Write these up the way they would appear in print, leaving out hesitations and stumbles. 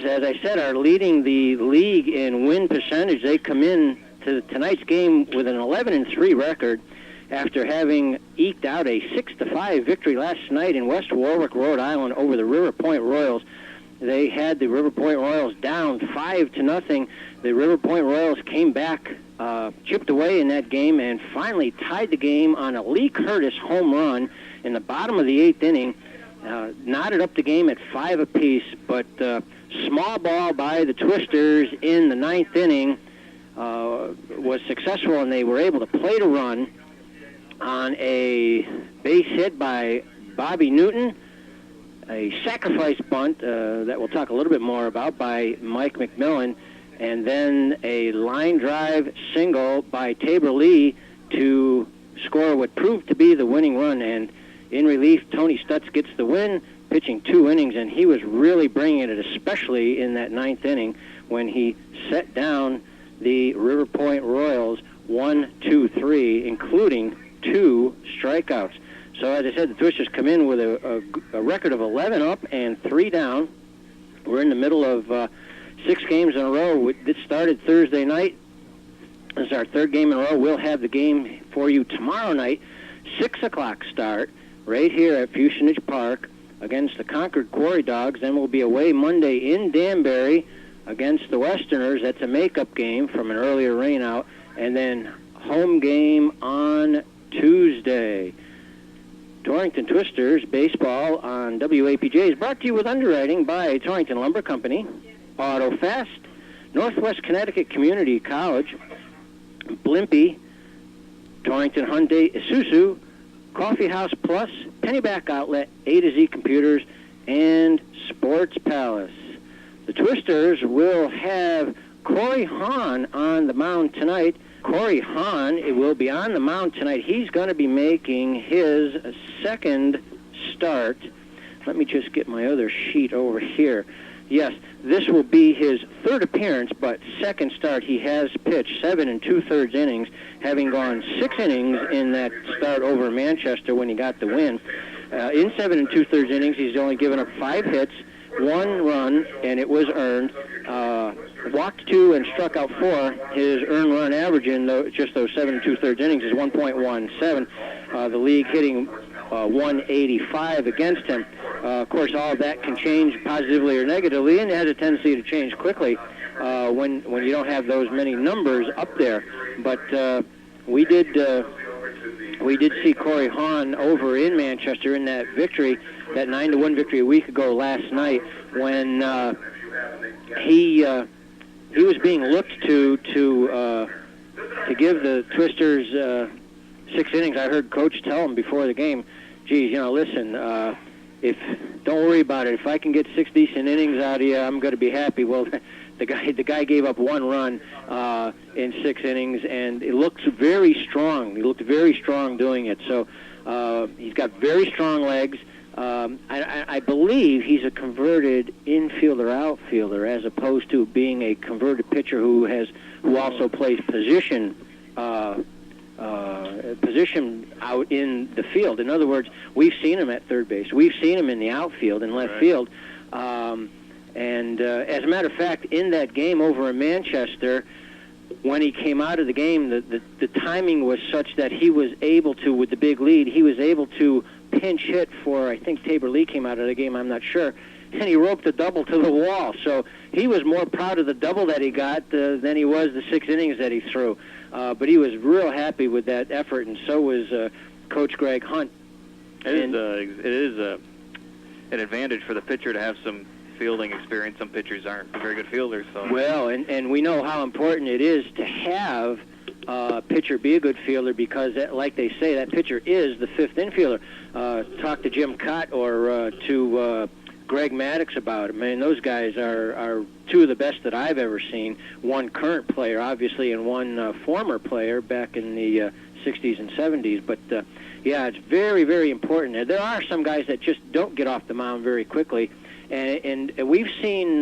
Twisters, as I said, are leading the league in win percentage. They come in to tonight's game with an 11-3 record after having eked out a 6-5 victory last night in West Warwick, Rhode Island, over the River Point Royals. They had the River Point Royals down 5-0. The River Point Royals came back, chipped away in that game, and finally tied the game on a Lee Curtis home run in the bottom of the 8th inning. Knotted up the game at 5 apiece, but small ball by the Twisters in the 9th inning was successful, and they were able to plate a run on a base hit by Bobby Newton, a sacrifice bunt that we'll talk a little bit more about by Mike McMillan, and then a line drive single by Tabor Lee to score what proved to be the winning run. And in relief, Tony Stutz gets the win, pitching 2 innings, and he was really bringing it, especially in that 9th inning when he set down the River Point Royals 1-2-3, including 2 strikeouts. So as I said, the Twisters come in with a record of 11 up and 3 down. We're in the middle of 6 games in a row. This started Thursday night. This is our 3rd game in a row. We'll have the game for you tomorrow night, 6 o'clock start, right here at Fuessenich Park against the Concord Quarry Dogs. Then we'll be away Monday in Danbury against the Westerners. That's a makeup game from an earlier rainout. And then home game on Tuesday. Torrington Twisters baseball on WAPJ is brought to you with underwriting by Torrington Lumber Company, AutoFast, Northwest Connecticut Community College, Blimpie, Torrington Hyundai Isuzu, Coffee House Plus, Pennyback Outlet, A to Z Computers, and Sports Palace. The Twisters will have Corey Hahn on the mound tonight. Corey Hahn will be on the mound tonight. He's going to be making his 2nd start. Let me just get my other sheet over here. Yes, this will be his 3rd appearance, but 2nd start. He has pitched 7 2/3 innings, having gone 6 innings in that start over Manchester when he got the win. In 7 2/3 innings, he's only given up 5 hits, 1 run, and it was earned. Walked 2 and struck out 4. His earned run average in just those 7 2/3 innings is 1.17. The league hitting 185 against him. Of course, all of that can change positively or negatively, and it has a tendency to change quickly when you don't have those many numbers up there. But we did see Corey Hahn over in Manchester in that victory, that 9-1 victory a week ago last night, when he was being looked to give the Twisters 6 innings. I heard Coach tell him before the game, geez, listen, don't worry about it. If I can get 6 decent innings out of you, I'm going to be happy. Well, the guy gave up 1 run in 6 innings, and it looks very strong. He looked very strong doing it. So he's got very strong legs. I believe he's a converted infielder-outfielder, as opposed to being a converted pitcher who also plays position out in the field. In other words, we've seen him at third base. We've seen him in the outfield and left field. And as a matter of fact, in that game over in Manchester, when he came out of the game, the timing was such that he was able to, with the big lead, he was able to pinch hit for, I think Tabor Lee came out of the game, I'm not sure, and he roped a double to the wall. So he was more proud of the double that he got than he was the 6 innings that he threw. But he was real happy with that effort, and so was Coach Greg Hunt. It is an advantage for the pitcher to have some fielding experience. Some pitchers aren't very good fielders. So. Well, and we know how important it is to have a pitcher be a good fielder, because, like they say, that pitcher is the 5th infielder. Talk to Jim Cott or to Greg Maddox about it. Man, those guys are 2 of the best that I've ever seen. One current player, obviously, and one former player back in the 60s and 70s. But, yeah, it's very, very important. There are some guys that just don't get off the mound very quickly. And we've seen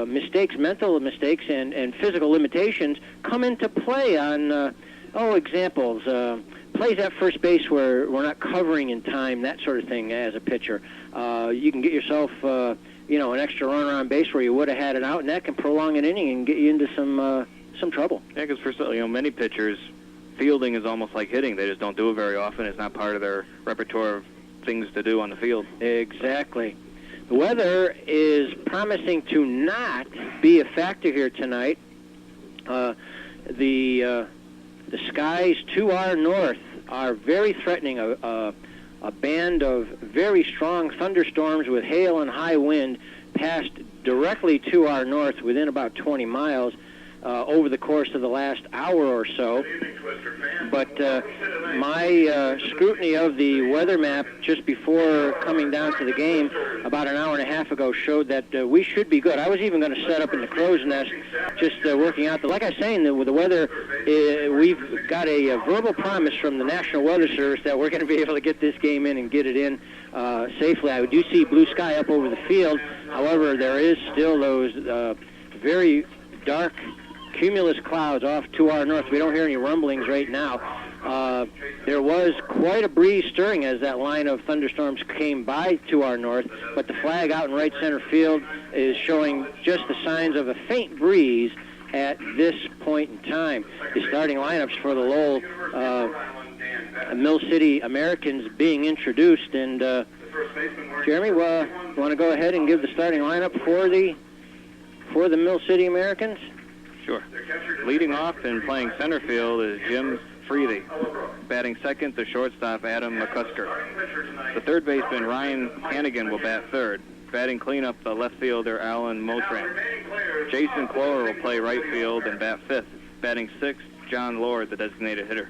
mistakes, mental mistakes, and physical limitations come into play on, examples. Plays at first base where we're not covering in time, that sort of thing as a pitcher. You can get yourself an extra runner on base where you would have had it out, and that can prolong an inning and get you into some trouble. Yeah, because for many pitchers, fielding is almost like hitting. They just don't do it very often. It's not part of their repertoire of things to do on the field. Exactly. The weather is promising to not be a factor here tonight. The skies to our north are very threatening. A band of very strong thunderstorms with hail and high wind passed directly to our north within about 20 miles over the course of the last hour or so. But my scrutiny of the weather map just before coming down to the game about an hour and a half ago showed that we should be good. I was even going to set up in the crow's nest just working out. Like I was saying, with the weather, we've got a verbal promise from the National Weather Service that we're going to be able to get this game in and get it in safely. I do see blue sky up over the field. However, there is still those very dark cumulus clouds off to our north. We don't hear any rumblings right now. There was quite a breeze stirring as that line of thunderstorms came by to our north, but the flag out in right center field is showing just the signs of a faint breeze at this point in time. The starting lineups for the Lowell Mill City Americans being introduced, and Jeremy, want to go ahead and give the starting lineup for the Mill City Americans? Sure. Leading off and playing center field is Jim Freely. Batting second, the shortstop, Adam McCusker. The third baseman, Ryan Hannigan, will bat third. Batting cleanup, the left fielder, Alan Motran. Jason Clover will play right field and bat fifth. Batting sixth, John Lord, the designated hitter.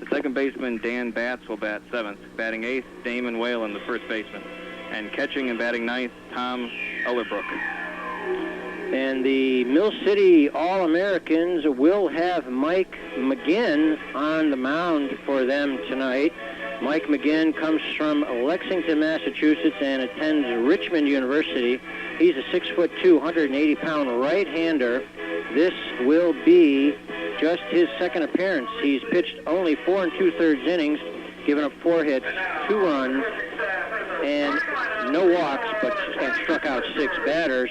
The second baseman, Dan Batts, will bat seventh. Batting eighth, Damon Whalen, the first baseman. And catching and batting ninth, Tom Ellerbrook. And the Mill City All-Americans will have Mike McGinn on the mound for them tonight. Mike McGinn comes from Lexington, Massachusetts, and attends Richmond University. He's a 6'2", 180-pound right-hander. This will be just his second appearance. He's pitched only 4 2/3 innings, given up 4 hits, 2 runs, and no walks, but struck out 6 batters.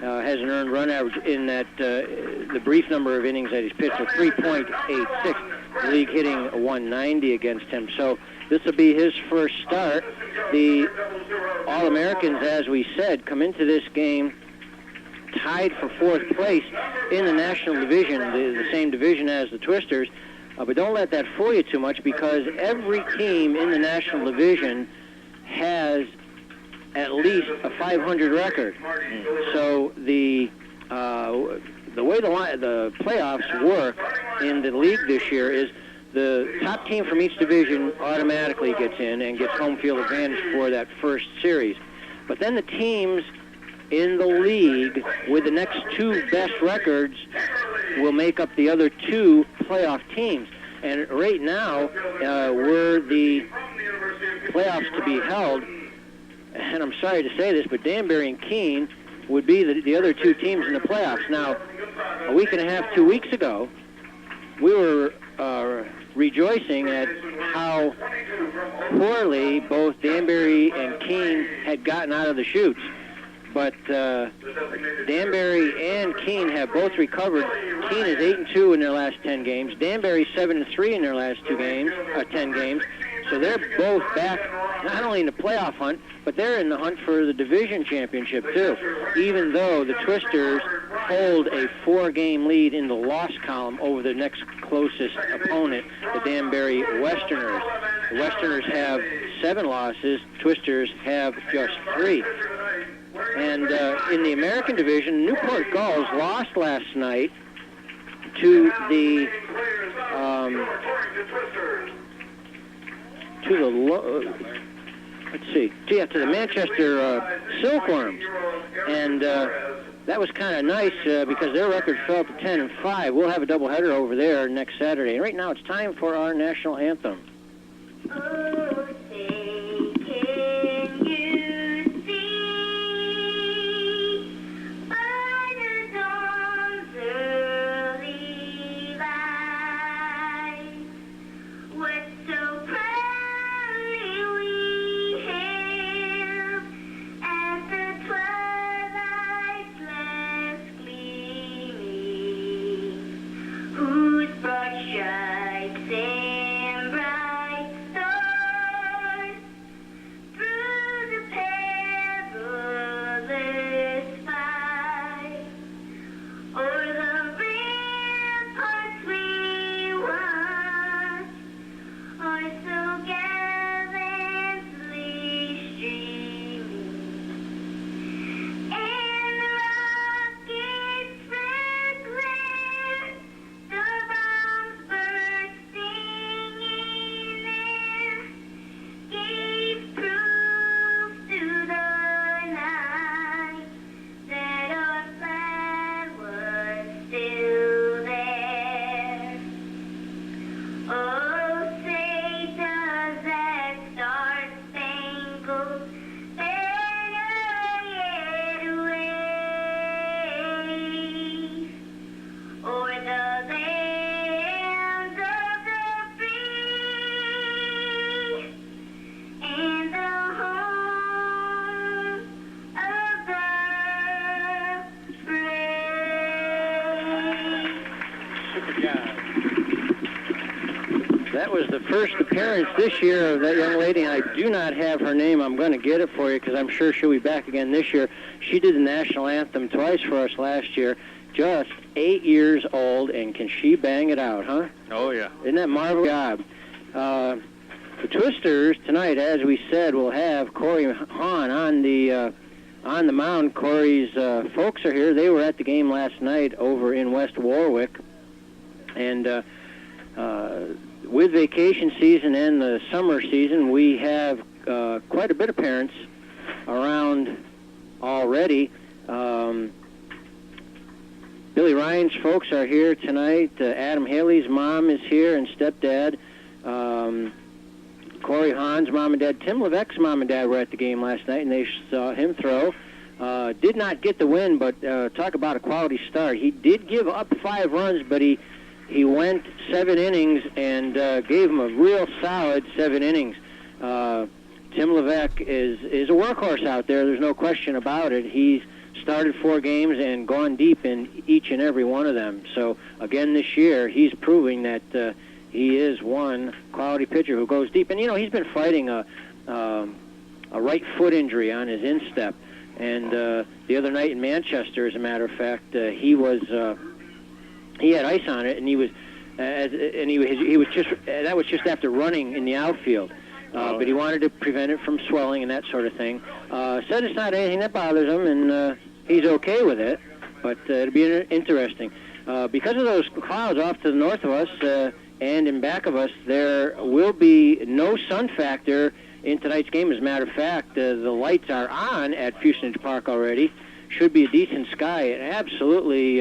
Has an earned run average in that the brief number of innings that he's pitched of 3.86. The league hitting a 190 against him. So this will be his first start. The All-Americans, as we said, come into this game tied for 4th place in the National Division, the same division as the Twisters. But don't let that fool you too much, because every team in the National Division has at least a 500 record. So the way the playoffs work in the league this year is the top team from each division automatically gets in and gets home field advantage for that first series. But then the teams in the league with the next 2 best records will make up the other 2 playoff teams. And right now, were the playoffs to be held, and I'm sorry to say this, but Danbury and Keene would be the other 2 teams in the playoffs. Now, a week and a half, 2 weeks ago, we were rejoicing at how poorly both Danbury and Keene had gotten out of the chutes. But Danbury and Keene have both recovered. Keene is 8-2 in their last 10 games. Danbury 7-3 in their last 10 games. So they're both back, not only in the playoff hunt, but they're in the hunt for the division championship too, even though the Twisters hold a 4-game lead in the loss column over the next closest opponent, the Danbury Westerners. The Westerners have 7 losses, Twisters have just 3. And in the American division, Newport Gulls lost last night to the to the Manchester Silkworms, and that was kind of nice because their record fell to 10-5. We'll have a doubleheader over there next Saturday. And right now, it's time for our national anthem. was the first appearance this year of that young lady. I do not have her name. I'm going to get it for you because I'm sure she'll be back again this year. She did the national anthem twice for us last year. Just 8 years old, and can she bang it out, huh? Oh, yeah. Isn't that marvelous job? The Twisters tonight, as we said, will have Corey Hahn on the mound. Corey's folks are here. They were at the game last night over in West Warwick. And with vacation season and the summer season, we have quite a bit of parents around already. Billy Ryan's folks are here tonight. Adam Haley's mom is here and stepdad. Corey Hahn's mom and dad. Tim Levesque's mom and dad were at the game last night, and they saw him throw. Did not get the win, but talk about a quality start. He did give up 5 runs, but he went 7 innings and gave him a real solid 7 innings. Tim Levesque is a workhorse out there. There's no question about it. He's started 4 games and gone deep in each and every one of them. So, again, this year, he's proving that he is one quality pitcher who goes deep. And, you know, he's been fighting a right foot injury on his instep. And the other night in Manchester, as a matter of fact, he had ice on it, and he was that was just after running in the outfield. But he wanted to prevent it from swelling and that sort of thing. Said it's not anything that bothers him, and he's okay with it. But it'll be interesting. Because of those clouds off to the north of us and in back of us, there will be no sun factor in tonight's game. As a matter of fact, the lights are on at Fuessenich Park already. Should be a decent sky. An absolutely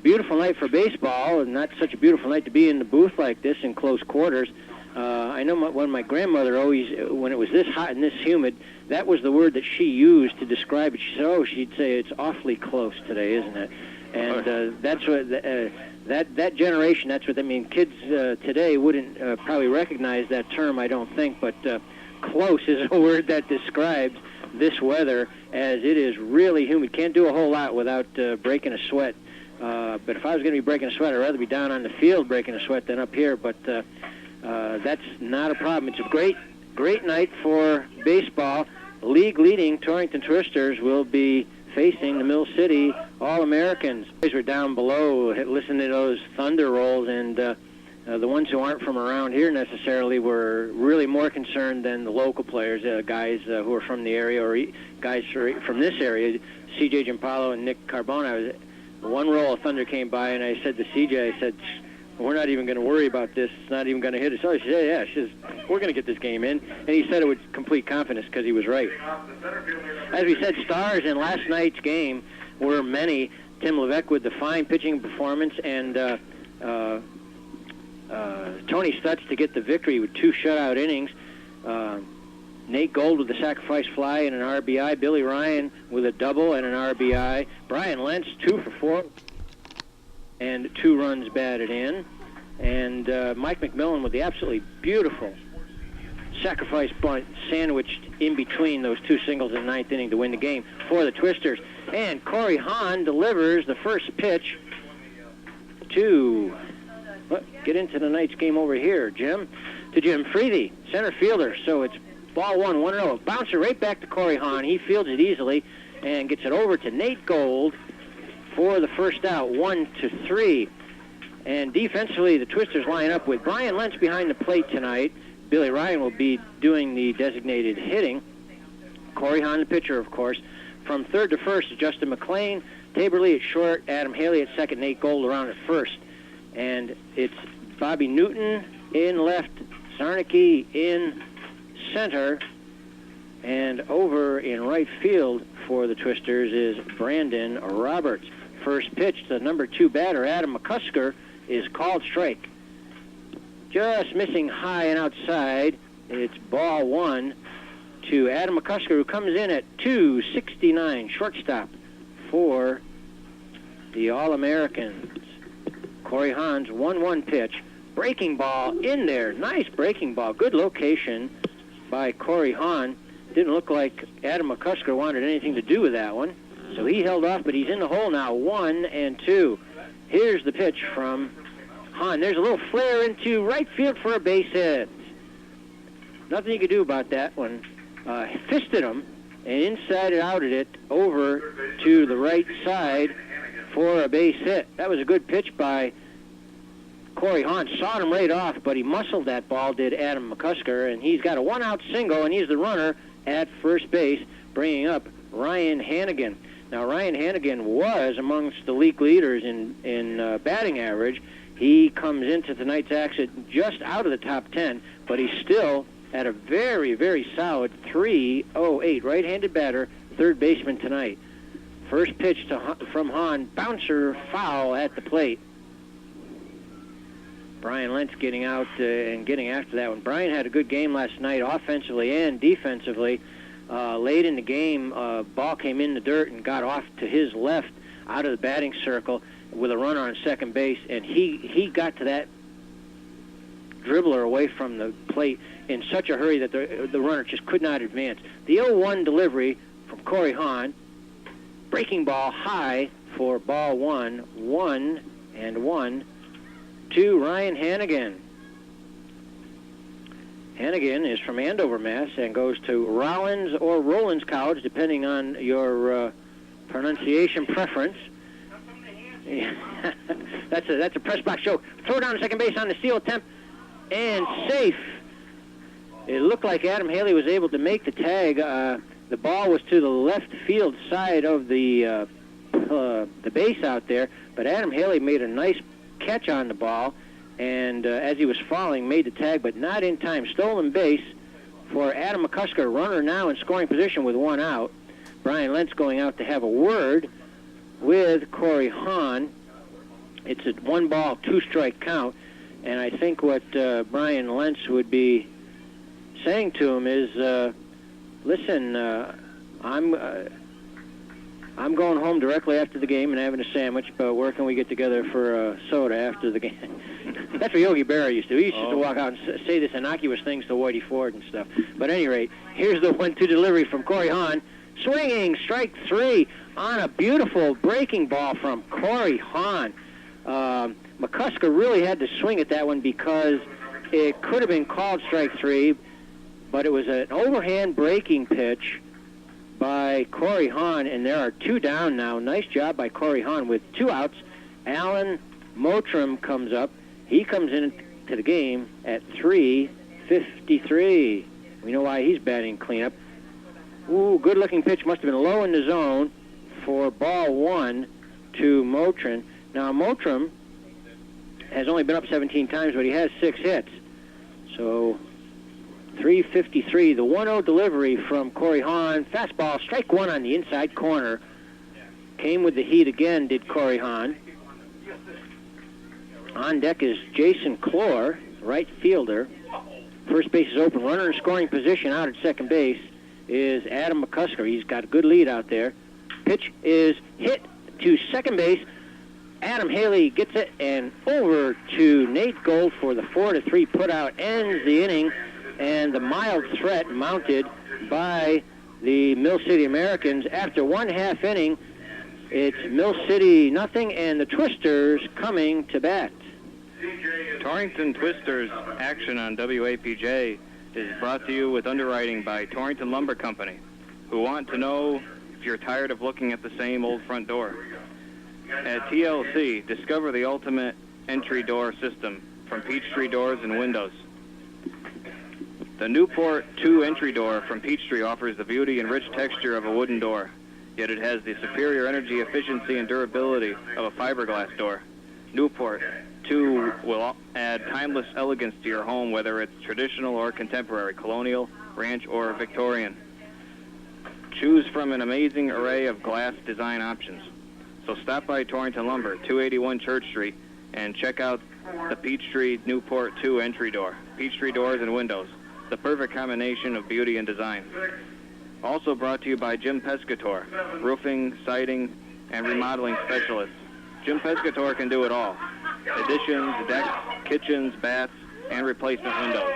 beautiful night for baseball, and not such a beautiful night to be in the booth like this in close quarters. I know when my grandmother always, when it was this hot and this humid, that was the word that she used to describe it. She said, she'd say, it's awfully close today, isn't it? And that's what, that generation, that's what I mean. Kids today wouldn't probably recognize that term, I don't think, but close is a word that describes this weather, as it is really humid. Can't do a whole lot without breaking a sweat. But if I was going to be breaking a sweat, I'd rather be down on the field breaking a sweat than up here. But that's not a problem. It's a great night for baseball. League-leading Torrington Twisters will be facing the Mill City All-Americans. Boys were down below listening to those thunder rolls, and the ones who aren't from around here necessarily were really more concerned than the local players, guys who are from the area, or guys from this area, C.J. Giampalo and Nick Carbone. One roll of thunder came by, and I said to C.J., I said, we're not even going to worry about this. It's not even going to hit us. Oh, she said, yeah. She says, we're going to get this game in. And he said it with complete confidence because he was right. As we said, stars in last night's game were many. Tim Levesque with the fine pitching performance, and Tony Stutz to get the victory with 2 shutout innings. Nate Gold with the sacrifice fly and an RBI. Billy Ryan with a double and an RBI. Brian Lentz 2 for 4 and 2 runs batted in. And Mike McMillan with the absolutely beautiful sacrifice bunt sandwiched in between those 2 singles in the 9th inning to win the game for the Twisters. And Corey Hahn delivers the first pitch to, get into the night's game over here, Jim, to Jim Freedy, center fielder. So it's ball 1-0. Bouncer right back to Corey Hahn. He fields it easily and gets it over to Nate Gold for the first out, 1-3. And defensively, the Twisters line up with Brian Lentz behind the plate tonight. Billy Ryan will be doing the designated hitting. Corey Hahn, the pitcher, of course. From third to first is Justin McLean. Tabor Lee at short, Adam Haley at second, Nate Gold around at first. And it's Bobby Newton in left, Sarnicki in center, and over in right field for the Twisters is Brandon Roberts. First pitch to number 2 batter, Adam McCusker, is called strike. Just missing high and outside. It's ball 1 to Adam McCusker, who comes in at 269, shortstop for the All-Americans. Corey Hahn's 1-1 pitch. Breaking ball in there. Nice breaking ball. Good location by Corey Hahn. Didn't look like Adam McCusker wanted anything to do with that one. So he held off, but he's in the hole now. 1-2. Here's the pitch from Hahn. There's a little flare into right field for a base hit. Nothing you could do about that one. Fisted him and inside it outed it over to the right side for a base hit. That was a good pitch by Corey Hahn. Sawed him right off, but he muscled that ball, did Adam McCusker, and he's got a one-out single, and he's the runner at first base, bringing up Ryan Hannigan. Now, Ryan Hannigan was amongst the league leaders in batting average. He comes into tonight's action just out of the top 10, but he's still at a very, very solid 3.08. Right-handed batter, third baseman tonight. First pitch from Hahn, bouncer foul at the plate. Brian Lentz getting out and getting after that one. Brian had a good game last night offensively and defensively. Late in the game, ball came in the dirt and got off to his left out of the batting circle with a runner on second base, and he got to that dribbler away from the plate in such a hurry that the runner just could not advance. The 0-1 delivery from Corey Hahn, breaking ball high for ball 1-1 to Ryan Hannigan. Hannigan is from Andover, Mass, and goes to Rollins or Rollins College, depending on your pronunciation preference. That's a press box show. Throw down to second base on the steal attempt, and safe. It looked like Adam Haley was able to make the tag. The ball was to the left field side of the base out there, but Adam Haley made a nice catch on the ball, and as he was falling, made the tag, but not in time. Stolen base for Adam McCusker, runner now in scoring position with one out. Brian Lentz going out to have a word with Corey Hahn. It's a 1-ball, 2-strike count, and I think what Brian Lentz would be saying to him is, listen, I'm going home directly after the game and having a sandwich, but where can we get together for a soda after the game? That's what Yogi Berra used to. He used to walk out and say this innocuous things to Whitey Ford and stuff. But at any rate, here's the 1-2 delivery from Corey Hahn. Swinging, strike 3 on a beautiful breaking ball from Corey Hahn. McCusker really had to swing at that one because it could have been called strike 3, but it was an overhand breaking pitch by Corey Hahn, and there are 2 down now. Nice job by Corey Hahn with 2 outs. Alan Mottram comes up. He comes into the game at 3:53. We know why he's batting cleanup. Ooh, good-looking pitch. Must have been low in the zone for ball 1 to Mottram. Now, Mottram has only been up 17 times, but he has 6 hits. So 3:53, the 1-0 delivery from Corey Hahn. Fastball, strike 1 on the inside corner. Came with the heat again, did Corey Hahn. On deck is Jason Clore, right fielder. First base is open. Runner in scoring position out at second base is Adam McCusker. He's got a good lead out there. Pitch is hit to second base. Adam Haley gets it, and over to Nate Gold for the 4-3 putout. Ends the inning, and the mild threat mounted by the Mill City Americans. After 1/2 inning, it's Mill City nothing, and the Twisters coming to bat. Torrington Twisters action on WAPJ is brought to you with underwriting by Torrington Lumber Company, who want to know if you're tired of looking at the same old front door. At TLC, discover the ultimate entry door system from Peachtree Doors and Windows. The Newport 2 entry door from Peachtree offers the beauty and rich texture of a wooden door, yet it has the superior energy efficiency and durability of a fiberglass door. Newport 2 will add timeless elegance to your home, whether it's traditional or contemporary, colonial, ranch, or Victorian. Choose from an amazing array of glass design options. So stop by Torrington Lumber, 281 Church Street, and check out the Peachtree Newport 2 entry door. Peachtree Doors and Windows, the perfect combination of beauty and design. Also brought to you by Jim Pescator, roofing, siding, and remodeling specialist. Jim Pescator can do it all. Additions, decks, kitchens, baths, and replacement windows.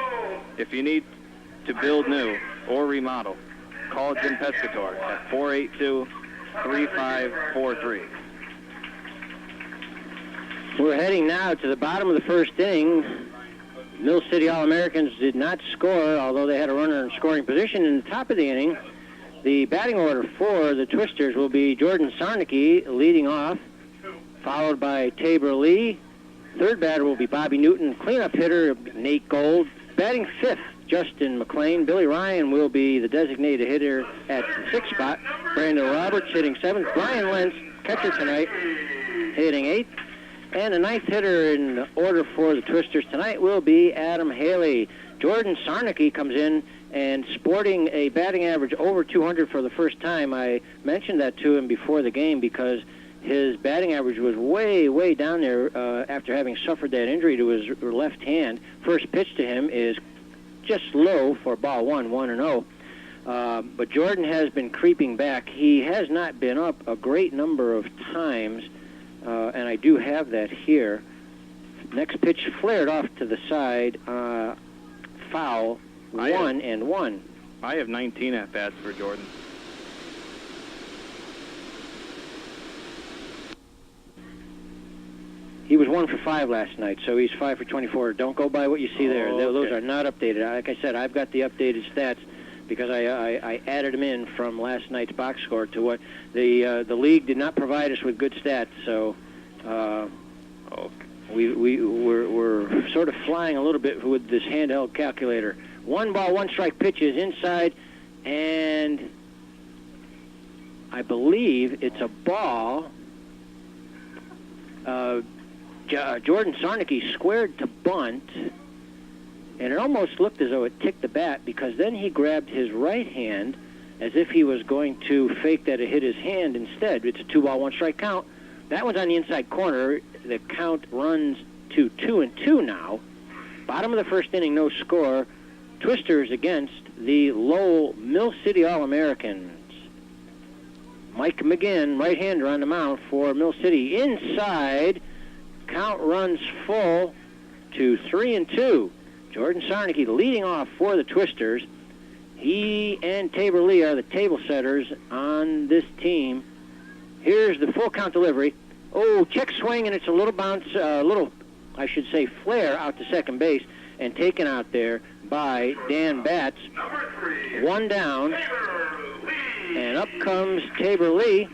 If you need to build new or remodel, call Jim Pescator at 482-3543. We're heading now to the bottom of the first inning. Mill City All-Americans did not score, although they had a runner in scoring position. In the top of the inning, the batting order for the Twisters will be Jordan Sarnicki leading off, followed by Tabor Lee. Third batter will be Bobby Newton. Cleanup hitter, Nate Gold. Batting fifth, Justin McLean. Billy Ryan will be the designated hitter at the sixth spot. Brandon Roberts hitting seventh. Brian Lentz, catcher tonight, hitting eighth. And the ninth hitter in order for the Twisters tonight will be Adam Haley. Jordan Sarnicki comes in and sporting a batting average over 200 for the first time. I mentioned that to him before the game because his batting average was way, way down there after having suffered that injury to his left hand. First pitch to him is just low for ball 1-0. But Jordan has been creeping back. He has not been up a great number of times. And I do have that here. Next pitch flared off to the side, foul, 1-1. I have 19 at-bats for Jordan. He was 1 for 5 last night, so he's 5 for 24. Don't go by what you see there. Oh, okay. Those are not updated. Like I said, I've got the updated stats because I added them in from last night's box score to what the league did not provide us with good stats, so we're sort of flying a little bit with this handheld calculator. 1 ball, 1 strike pitches inside, and I believe it's a ball. Jordan Sarnicki squared to bunt, and it almost looked as though it ticked the bat because then he grabbed his right hand as if he was going to fake that it hit his hand instead. It's a 2 ball, 1 strike count. That one's on the inside corner. The count runs to 2-2 now. Bottom of the first inning, no score. Twisters against the Lowell Mill City All-Americans. Mike McGinn, right-hander on the mound for Mill City. Inside, count runs full to 3-2. Jordan Sarnicki leading off for the Twisters. He and Tabor Lee are the table setters on this team. Here's the full count delivery. Oh, check swing, and it's a little bounce, I should say, flare out to second base, and taken out there by Dan Batts. 1 down, and up comes Tabor Lee,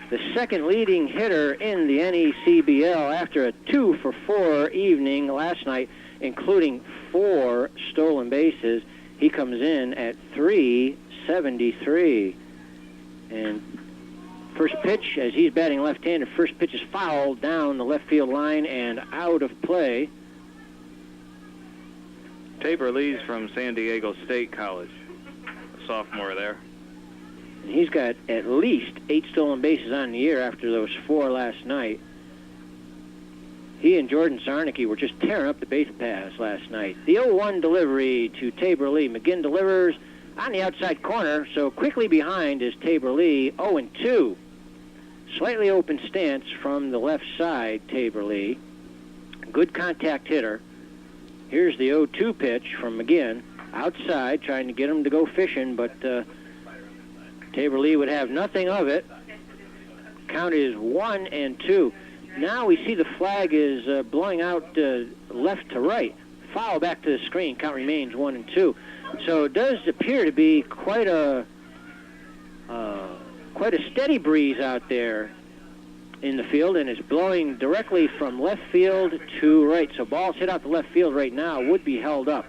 the second leading hitter in the NECBL after a 2 for 4 evening last night, including 4 stolen bases. He comes in at 373. And first pitch, as he's batting left-handed, first pitch is fouled down the left field line and out of play. Tabor Lee's from San Diego State College, a sophomore there. And he's got at least 8 stolen bases on the year after those 4 last night. He and Jordan Sarnicki were just tearing up the base paths last night. The 0-1 delivery to Tabor Lee. McGinn delivers on the outside corner, so quickly behind is Tabor Lee, 0-2. Slightly open stance from the left side, Tabor Lee. Good contact hitter. Here's the 0-2 pitch from McGinn. Outside, trying to get him to go fishing, but Tabor Lee would have nothing of it. Count is 1-2. Now we see the flag is blowing out left to right. Foul back to the screen. Count remains 1-2. So it does appear to be quite a steady breeze out there in the field, and it's blowing directly from left field to right. So balls hit out to left field right now would be held up.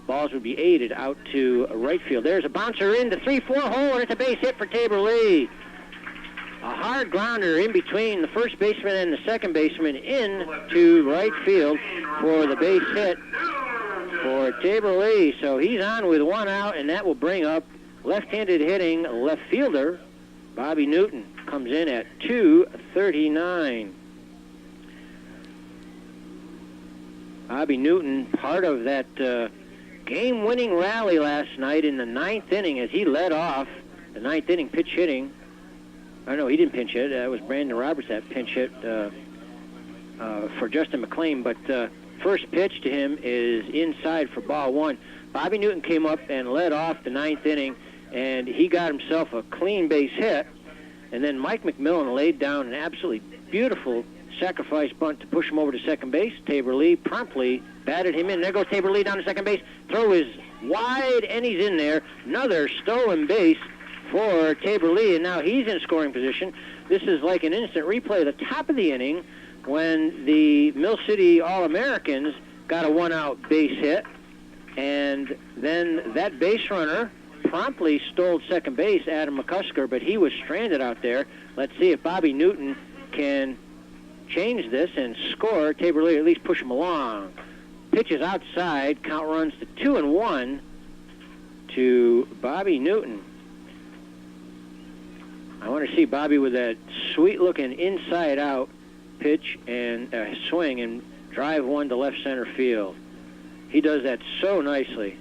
Balls would be aided out to right field. There's a bouncer in the 3-4 hole, and it's a base hit for Tabor Lee. A hard grounder in between the first baseman and the second baseman into right field for the base hit for Tabor Lee. So he's on with 1 out, and that will bring up left-handed hitting left fielder Bobby Newton. Comes in at 239. Bobby Newton, part of that game-winning rally last night in the 9th inning as he led off the 9th inning pitch hitting. Oh, no, he didn't pinch hit. That was Brandon Roberts that pinch hit for Justin McLean. But first pitch to him is inside for ball 1. Bobby Newton came up and led off the 9th inning, and he got himself a clean base hit. And then Mike McMillan laid down an absolutely beautiful sacrifice bunt to push him over to second base. Tabor Lee promptly batted him in. There goes Tabor Lee down to second base. Throw is wide, and he's in there. Another stolen base for Tabor Lee, and now he's in scoring position. This is like an instant replay at the top of the inning when the Mill City All-Americans got a one-out base hit, and then that base runner promptly stole second base, Adam McCusker, but he was stranded out there. Let's see if Bobby Newton can change this and score. Tabor Lee, at least push him along. Pitches outside, count runs to 2-1 to Bobby Newton. I want to see Bobby with that sweet-looking inside-out pitch and swing and drive one to left center field. He does that so nicely.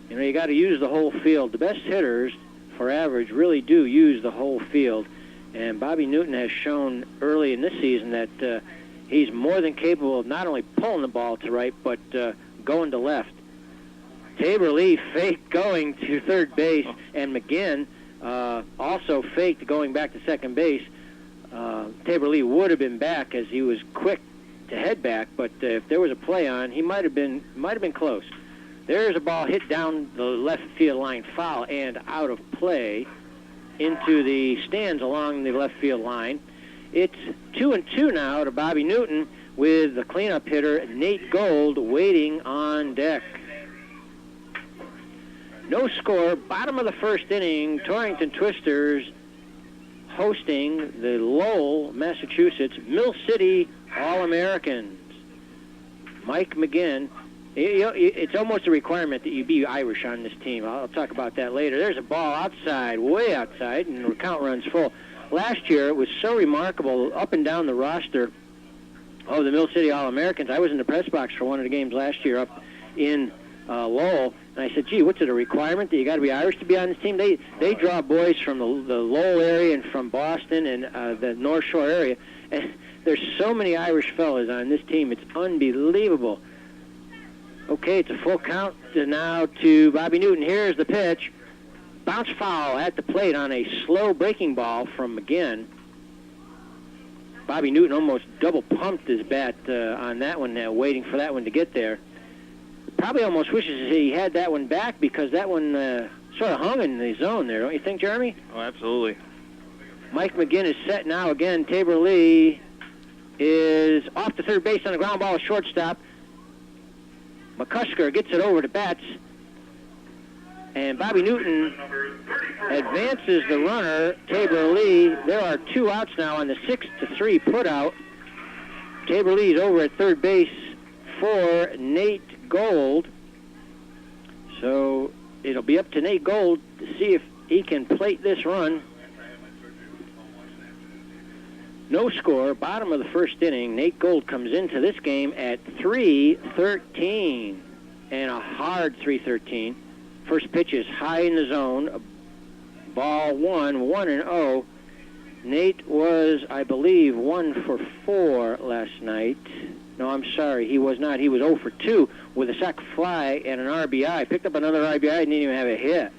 You know, you got to use the whole field. The best hitters, for average, really do use the whole field. And Bobby Newton has shown early in this season that he's more than capable of not only pulling the ball to right, but going to left. Tabor Lee faked going to third base, and McGinn also faked going back to second base. Tabor Lee would have been back as he was quick to head back, but if there was a play on, he might have been close. There's a ball hit down the left field line, foul and out of play into the stands along the left field line. It's 2-2 now to Bobby Newton with the cleanup hitter Nate Gold waiting on deck. No score, bottom of the first inning, Torrington Twisters hosting the Lowell, Massachusetts Mill City All-Americans. Mike McGinn, it's almost a requirement that you be Irish on this team. I'll talk about that later. There's a ball outside, way outside, and the count runs full. Last year, it was so remarkable up and down the roster of the Mill City All-Americans. I was in the press box for one of the games last year up in Lowell, and I said, gee, what's it, a requirement that you got to be Irish to be on this team? They draw boys from the Lowell area and from Boston and the North Shore area, and there's so many Irish fellas on this team. It's unbelievable. Okay, it's a full count now to Bobby Newton. Here's the pitch. Bounce foul at the plate on a slow breaking ball from McGinn. Bobby Newton almost double pumped his bat on that one, waiting for that one to get there. Probably almost wishes he had that one back because that one sort of hung in the zone there, don't you think, Jeremy? Oh, absolutely. Mike McGinn is set now again. Tabor Lee is off to third base on a ground ball, shortstop. McCusker gets it over to Betts, and Bobby Newton advances the runner, Tabor Lee. There are 2 outs now on the 6-3 putout. Tabor Lee is over at third base for Nate Gold. So it'll be up to Nate Gold to see if he can plate this run. No score, bottom of the first inning. Nate Gold comes into this game at 3-13, and a hard 3-13. First pitch is high in the zone. Ball 1-0. Nate was, I believe, 1 for 4 last night. No, I'm sorry, he was not. He was 0 for 2 with a sac fly and an RBI. Picked up another RBI, didn't even have a hit.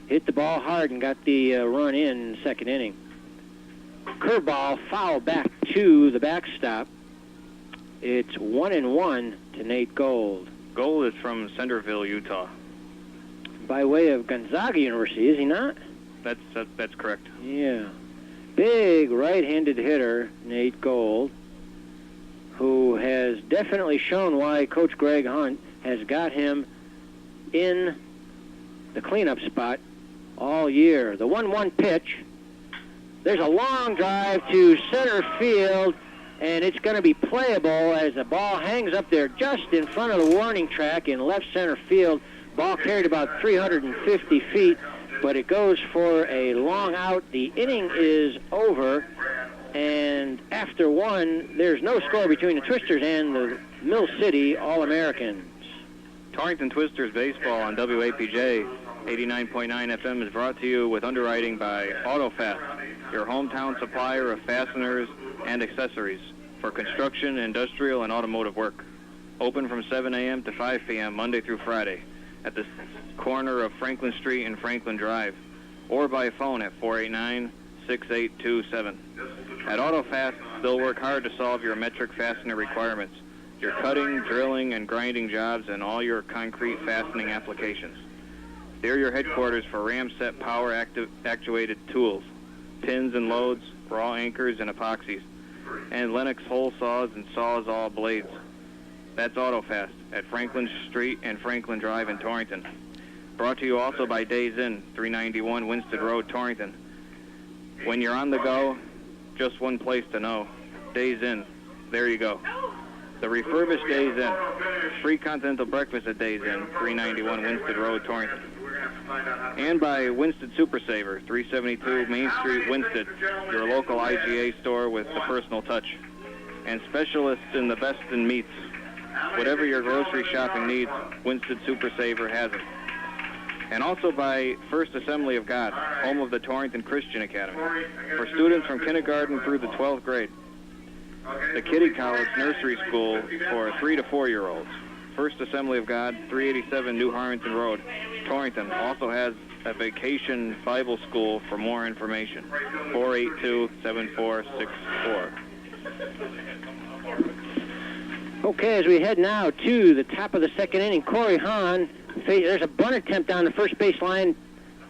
Hit the ball hard and got the run in the second inning. Curveball foul back to the backstop. It's 1-1 to Nate Gold. Gold is from Centerville, Utah. By way of Gonzaga University, is he not? That's correct. Yeah. Big right-handed hitter, Nate Gold, who has definitely shown why Coach Greg Hunt has got him in the cleanup spot all year. The 1-1 pitch. There's a long drive to center field, and it's going to be playable as the ball hangs up there just in front of the warning track in left center field. Ball carried about 350 feet, but it goes for a long out. The inning is over, and after one, there's no score between the Twisters and the Mill City All-Americans. Torrington Twisters baseball on WAPJ 89.9 FM is brought to you with underwriting by AutoFast, your hometown supplier of fasteners and accessories for construction, industrial, and automotive work. Open from 7 a.m. to 5 p.m. Monday through Friday at the corner of Franklin Street and Franklin Drive, or by phone at 489-6827. At AutoFast, They'll work hard to solve your metric fastener requirements, your cutting, drilling, and grinding jobs, and all your concrete fastening applications. They're your headquarters for Ramset power-actuated tools, pins and loads, raw anchors and epoxies, and Lennox hole saws and Sawzall blades. That's AutoFast at Franklin Street and Franklin Drive in Torrington. Brought to you also by Days Inn, 391 Winston Road, Torrington. When you're on the go, just one place to know. Days Inn. There you go. The refurbished Days Inn. Free continental breakfast at Days Inn, 391 Winston Road, Torrington. And by Winston Super Saver, 372 Main Street, Winston, your local IGA store with the personal touch. And specialists in the best in meats. Whatever your grocery shopping needs, Winston Super Saver has it. And also by First Assembly of God, home of the Torrington Christian Academy, for students from kindergarten through the 12th grade. The Kitty College Nursery School for 3 to 4-year-olds. First Assembly of God, 387 New Harrington Road, Torrington, also has a vacation Bible school. For more information, 482-7464. Okay, as we head now to the top of the second inning, Corey Hahn, there's a bunt attempt down the first base line,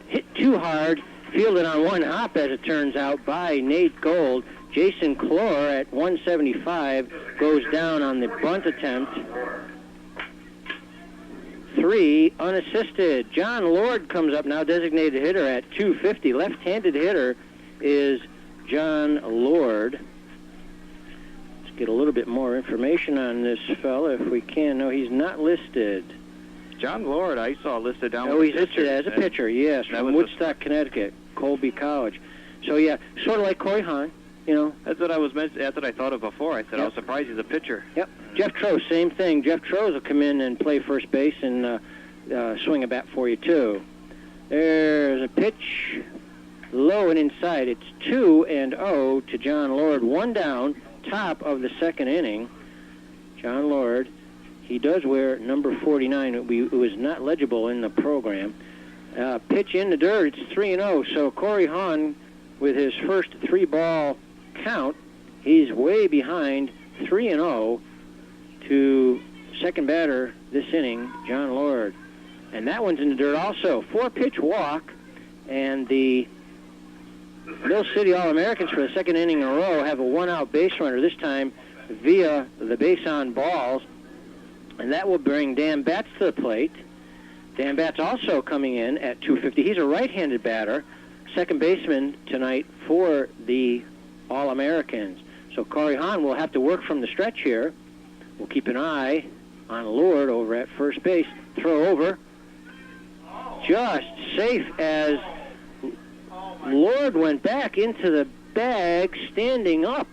hit too hard, fielded on one hop, as it turns out, by Nate Gold. Jason Clore at 175 goes down on the bunt attempt. 3 unassisted. John Lord comes up now, designated hitter at 250. Left-handed hitter is John Lord. Let's get a little bit more information on this fella if we can. No, he's not listed. John Lord, I saw listed down. Oh, he's listed as a pitcher, yes, from Woodstock, Connecticut, Colby College. So, yeah, sort of like Corey Hahn, you know. That's what I thought of before. I said, yep. I was surprised he's a pitcher. Yep. Jeff Trost, same thing. Jeff Trost will come in and play first base and swing a bat for you, too. There's a pitch, low and inside. It's 2-0 to John Lord. 1 down, top of the second inning. John Lord. He does wear number 49. It was not legible in the program. Pitch in the dirt. It's 3-0. So Corey Hahn, with his first 3-ball count, he's way behind 3-0 to second batter this inning, John Lord. And that one's in the dirt also. 4-pitch walk, and the Mill City All-Americans for the second inning in a row have a 1-out base runner, this time via the base on balls. And that will bring Dan Batts to the plate. Dan Batts also coming in at 250. He's a right-handed batter, second baseman tonight for the All-Americans. So Corey Hahn will have to work from the stretch here. We'll keep an eye on Lord over at first base. Throw over. Just safe as Lord went back into the bag standing up.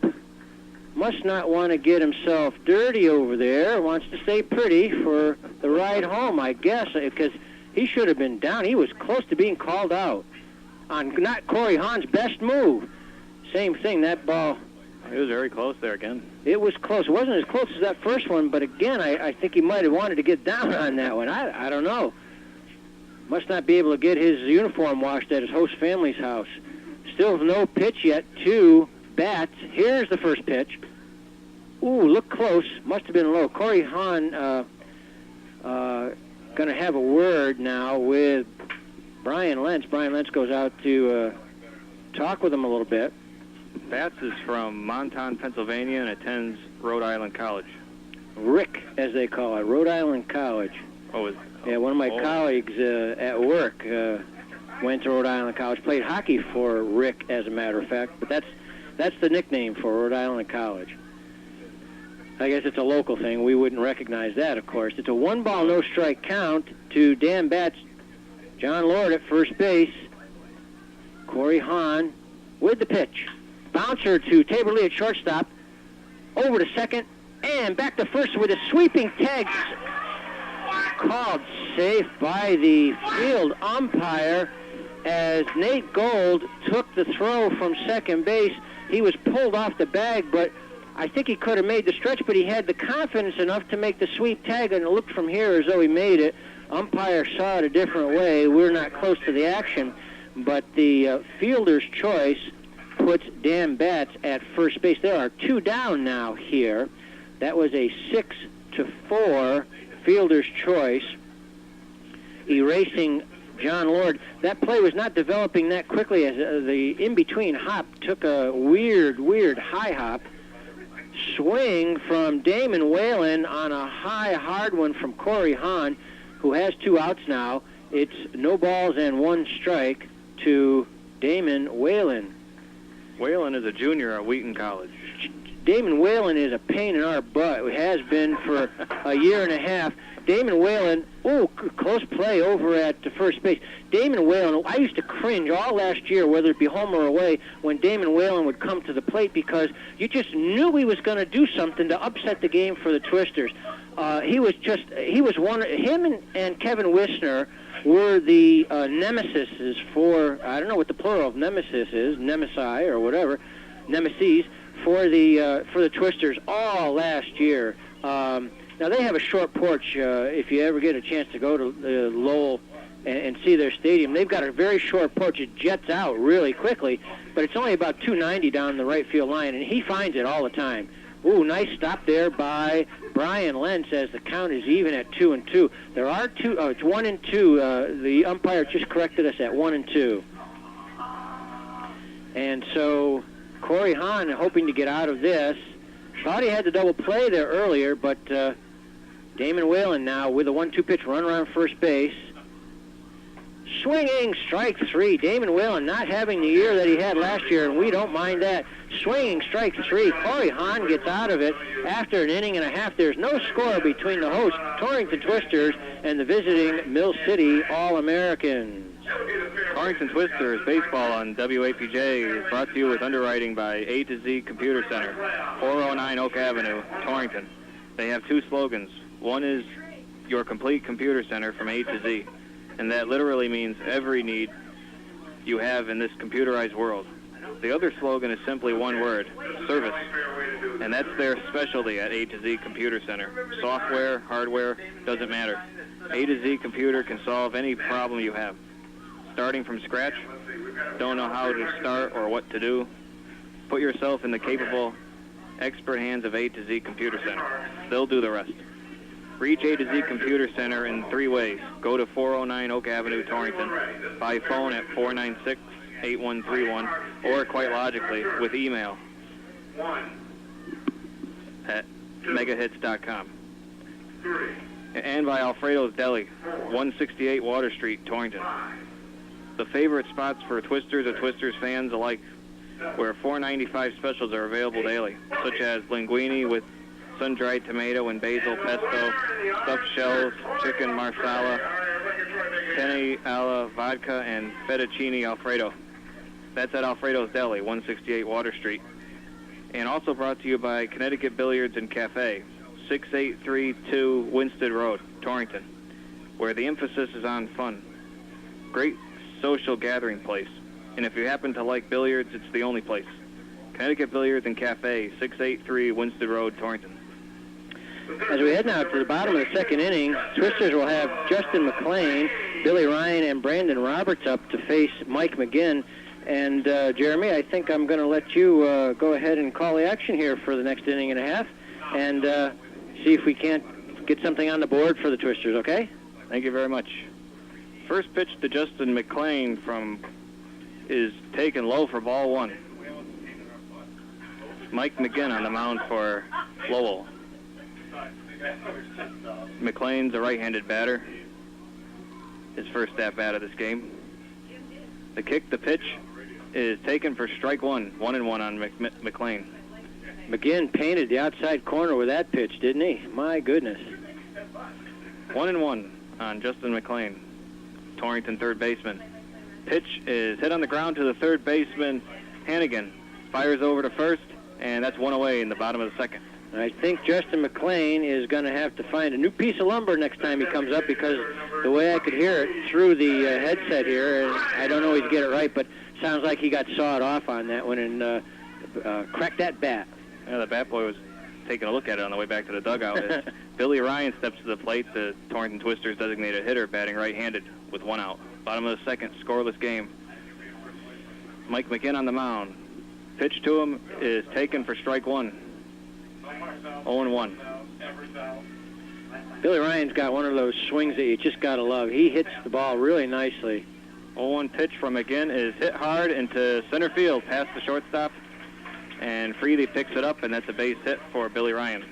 Must not want to get himself dirty over there. Wants to stay pretty for the ride home, I guess, because he should have been down. He was close to being called out on not Corey Hahn's best move. Same thing, that ball. It was very close there again. It was close. It wasn't as close as that first one, but again, I think he might have wanted to get down on that one. I don't know. Must not be able to get his uniform washed at his host family's house. Still no pitch yet to Batts. Here's the first pitch. Ooh, look close. Must have been low. Corey Hahn going to have a word now with Brian Lentz. Brian Lentz goes out to talk with him a little bit. Batts is from Monton, Pennsylvania, and attends Rhode Island College. Rick, as they call it, Rhode Island College. Yeah, one of my colleagues at work went to Rhode Island College, played hockey for Rick, as a matter of fact, but that's the nickname for Rhode Island College. I guess it's a local thing. We wouldn't recognize that, of course. It's a 1-ball, no-strike count to Dan Batts. John Lord at first base. Corey Hahn with the pitch. Bouncer to Tabor Lee at shortstop. Over to second, and back to first with a sweeping tag. Called safe by the field umpire as Nate Gold took the throw from second base. He was pulled off the bag, but I think he could have made the stretch, but he had the confidence enough to make the sweep tag, and it looked from here as though he made it. Umpire saw it a different way. We're not close to the action, but the fielder's choice puts Dan Batts at first base. There are 2 down now here. That was a 6-4 fielder's choice, erasing John Lord. That play was not developing that quickly as the in-between hop took a weird high hop. Swing from Damon Whalen on a high, hard one from Corey Hahn, who has 2 outs now. It's no balls and 1 strike to Damon Whalen. Whalen is a junior at Wheaton College. Damon Whalen is a pain in our butt. It has been for a year and a half. Damon Whalen, close play over at first base. Damon Whalen, I used to cringe all last year, whether it be home or away, when Damon Whalen would come to the plate because you just knew he was going to do something to upset the game for the Twisters. Him and Kevin Wisner were the nemesis for, I don't know what the plural of nemesis is, nemesi or whatever, nemesis, for the Twisters all last year. Now, they have a short porch. If you ever get a chance to go to Lowell and see their stadium, they've got a very short porch. It jets out really quickly, but it's only about 290 down the right field line, and he finds it all the time. Nice stop there by Brian Lentz as the count is even at 2-2. There are it's 1-2. The umpire just corrected us at 1-2. And so Corey Hahn, hoping to get out of this, thought he had the double play there earlier, but Damon Whalen now with a 1-2 pitch, run around first base. Swinging, strike 3. Damon Whalen not having the year that he had last year, and we don't mind that. Swinging, strike 3. Corey Hahn gets out of it after an inning and a half. There's no score between the host, Torrington Twisters, and the visiting Mill City All-Americans. Torrington Twisters baseball on WAPJ is brought to you with underwriting by A to Z Computer Center, 409 Oak Avenue, Torrington. They have 2 slogans. One is your complete computer center from A to Z, and that literally means every need you have in this computerized world. The other slogan is simply one word, service, and that's their specialty at A to Z Computer Center. Software, hardware, doesn't matter. A to Z Computer can solve any problem you have. Starting from scratch, don't know how to start or what to do, put yourself in the capable, expert hands of A to Z Computer Center. They'll do the rest. Reach A to Z Computer Center in 3 ways. Go to 409 Oak Avenue, Torrington, by phone at 496-8131, or quite logically, with email at megahits.com. And by Alfredo's Deli, 168 Water Street, Torrington. The favorite spots for Twisters or Twisters fans alike, where $4.95 specials are available daily, such as linguine with sun-dried tomato and basil pesto, stuffed shells, chicken marsala, penne alla vodka, and fettuccine Alfredo. That's at Alfredo's Deli, 168 Water Street. And also brought to you by Connecticut Billiards and Cafe, 6832 Winston Road, Torrington, where the emphasis is on fun. Great social gathering place. And if you happen to like billiards, it's the only place. Connecticut Billiards and Cafe, 683 Winston Road, Torrington. As we head now to the bottom of the second inning, Twisters will have Justin McLean, Billy Ryan, and Brandon Roberts up to face Mike McGinn. And, Jeremy, I think I'm going to let you go ahead and call the action here for the next inning and a half and see if we can't get something on the board for the Twisters, okay? Thank you very much. First pitch to Justin McLean is taken low for ball 1. Mike McGinn on the mound for Lowell. McLean's a right-handed batter. His first at-bat of this game. The pitch is taken for strike 1. 1-1 on McLean. McGinn painted the outside corner with that pitch, didn't he? My goodness. 1-1 on Justin McLean, Torrington third baseman. Pitch is hit on the ground to the third baseman, Hannigan. Fires over to first, and that's 1 away in the bottom of the second. I think Justin McLean is going to have to find a new piece of lumber next time he comes up, because the way I could hear it through the headset here, and I don't always get it right, but sounds like he got sawed off on that one and cracked that bat. Yeah, the bat boy was taking a look at it on the way back to the dugout. Billy Ryan steps to the plate, the Torrington Twisters designated hitter, batting right-handed with 1 out. Bottom of the second, scoreless game. Mike McGinn on the mound. Pitch to him is taken for strike one. 0-1. Billy Ryan's got one of those swings that you just got to love. He hits the ball really nicely. 0-1 pitch from McGinn is hit hard into center field past the shortstop, and Freely picks it up, and that's a base hit for Billy Ryan.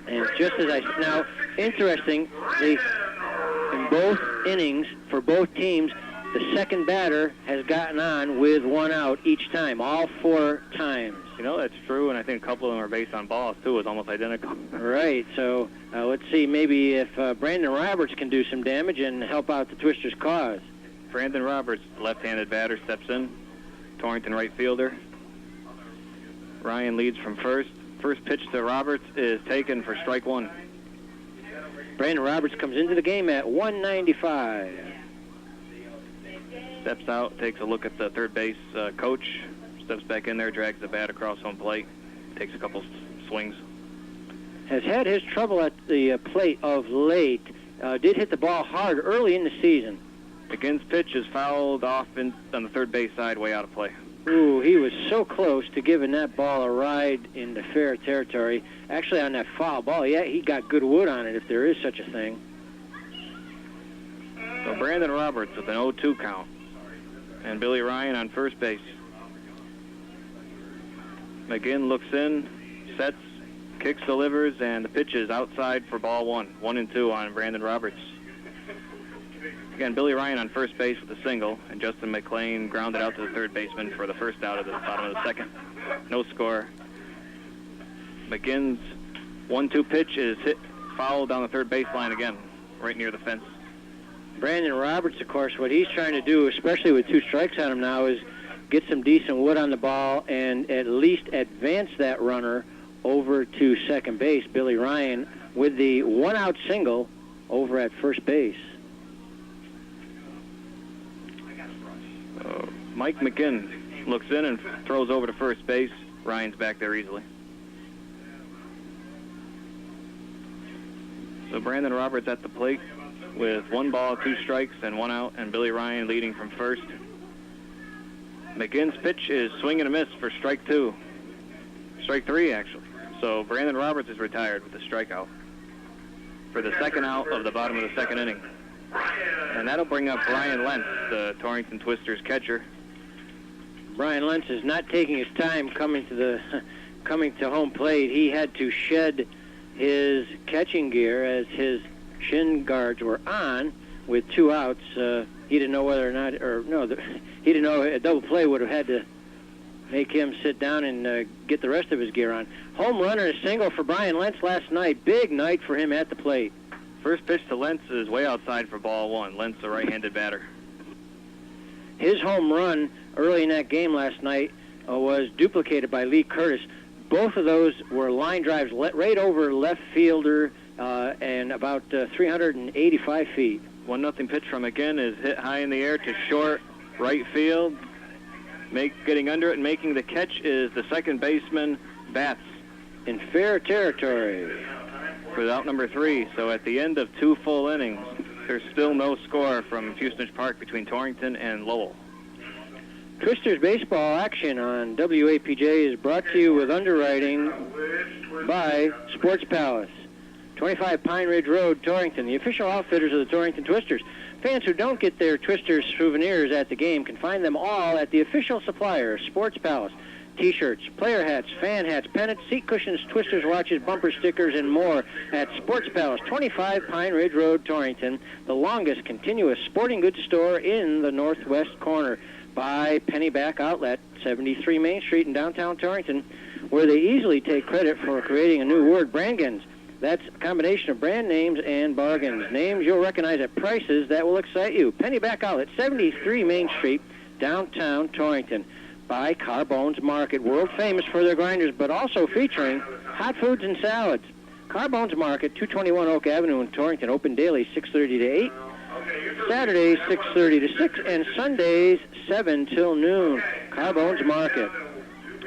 And just as now, interesting, in both innings for both teams, the second batter has gotten on with one out each time, all 4 times. You know, that's true, and I think a couple of them are based on balls, too. It's almost identical. Right, so let's see maybe if Brandon Roberts can do some damage and help out the Twisters' cause. Brandon Roberts, left-handed batter, steps in. Torrington right fielder. Ryan leads from first. First pitch to Roberts is taken for strike one. Brandon Roberts comes into the game at 195. Steps out, takes a look at the third base coach, steps back in there, drags the bat across home plate, takes a couple swings. Has had his trouble at the plate of late. Did hit the ball hard early in the season. McGinn's pitch is fouled off on the third base side, way out of play. Ooh, he was so close to giving that ball a ride into fair territory. Actually, on that foul ball, yeah, he got good wood on it, if there is such a thing. So Brandon Roberts with an 0-2 count. And Billy Ryan on first base. McGinn looks in, sets, kicks, delivers, and the pitch is outside for ball one. 1-2 on Brandon Roberts. Again, Billy Ryan on first base with a single, and Justin McLean grounded out to the third baseman for the first out of the bottom of the second. No score. McGinn's 1-2 pitch is hit, fouled down the third baseline again, right near the fence. Brandon Roberts, of course, what he's trying to do, especially with 2 strikes on him now, is get some decent wood on the ball and at least advance that runner over to second base. Billy Ryan with the 1-out single over at first base. Mike McGinn looks in and throws over to first base. Ryan's back there easily. So Brandon Roberts at the plate with 1 ball, 2 strikes, and 1 out, and Billy Ryan leading from first. McGinn's pitch is swing and a miss for strike 2. Strike 3, actually. So Brandon Roberts is retired with a strikeout for the second out of the bottom of the second inning. And that'll bring up Brian Lentz, the Torrington Twisters catcher. Brian Lentz is not taking his time coming to home plate. He had to shed his catching gear as his shin guards were on with 2 outs. He didn't know whether or not, he didn't know a double play would have had to make him sit down and get the rest of his gear on. Home run and a single for Brian Lentz last night. Big night for him at the plate. First pitch to Lentz is way outside for ball 1. Lentz, a right-handed batter. His home run early in that game last night was duplicated by Lee Curtis. Both of those were line drives right over left fielder and about 385 feet. 1-0 pitch from McGinn is hit high in the air to short right field. Getting under it and making the catch is the second baseman, Batts. In fair territory. For out number 3. So at the end of 2 full innings, there's still no score from Fuessenich Park between Torrington and Lowell. Twisters baseball action on WAPJ is brought to you with underwriting by Sports Palace. 25 Pine Ridge Road, Torrington, the official outfitters of the Torrington Twisters. Fans who don't get their Twisters souvenirs at the game can find them all at the official supplier, Sports Palace. T-shirts, player hats, fan hats, pennants, seat cushions, Twisters watches, bumper stickers, and more at Sports Palace, 25 Pine Ridge Road, Torrington, the longest continuous sporting goods store in the northwest corner. By Pennyback Outlet, 73 Main Street in downtown Torrington, where they easily take credit for creating a new word, Brandgans. That's a combination of brand names and bargains. Names you'll recognize at prices that will excite you. Pennyback Outlet, 73 Main Street, downtown Torrington. By Carbone's Market, world famous for their grinders, but also featuring hot foods and salads. Carbone's Market, 221 Oak Avenue in Torrington, open daily 6:30 to 8, Saturdays 6:30 to 6, and Sundays 7 till noon. Carbone's Market.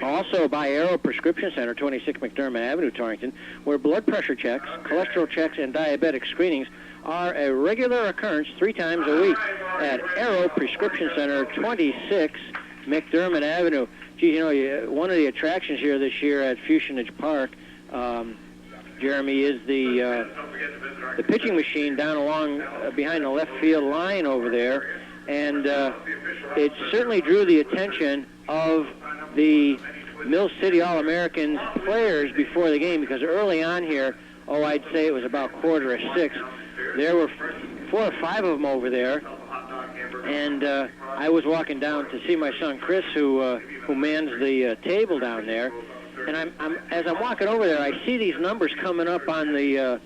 Also by Arrow Prescription Center, 26 McDermott Avenue, Torrington, where blood pressure checks, cholesterol checks, and diabetic screenings are a regular occurrence 3 times a week. At Arrow Prescription Center, 26 McDermott Avenue. Gee, you know, one of the attractions here this year at Fuessenich Park, Jeremy, is the pitching machine down along behind the left field line over there, and it certainly drew the attention of the Mill City All-Americans players before the game, because early on here, I'd say it was about 5:45, there were 4 or 5 of them over there, and I was walking down to see my son Chris, who mans the table down there, and as I'm walking over there, I see these numbers coming up on the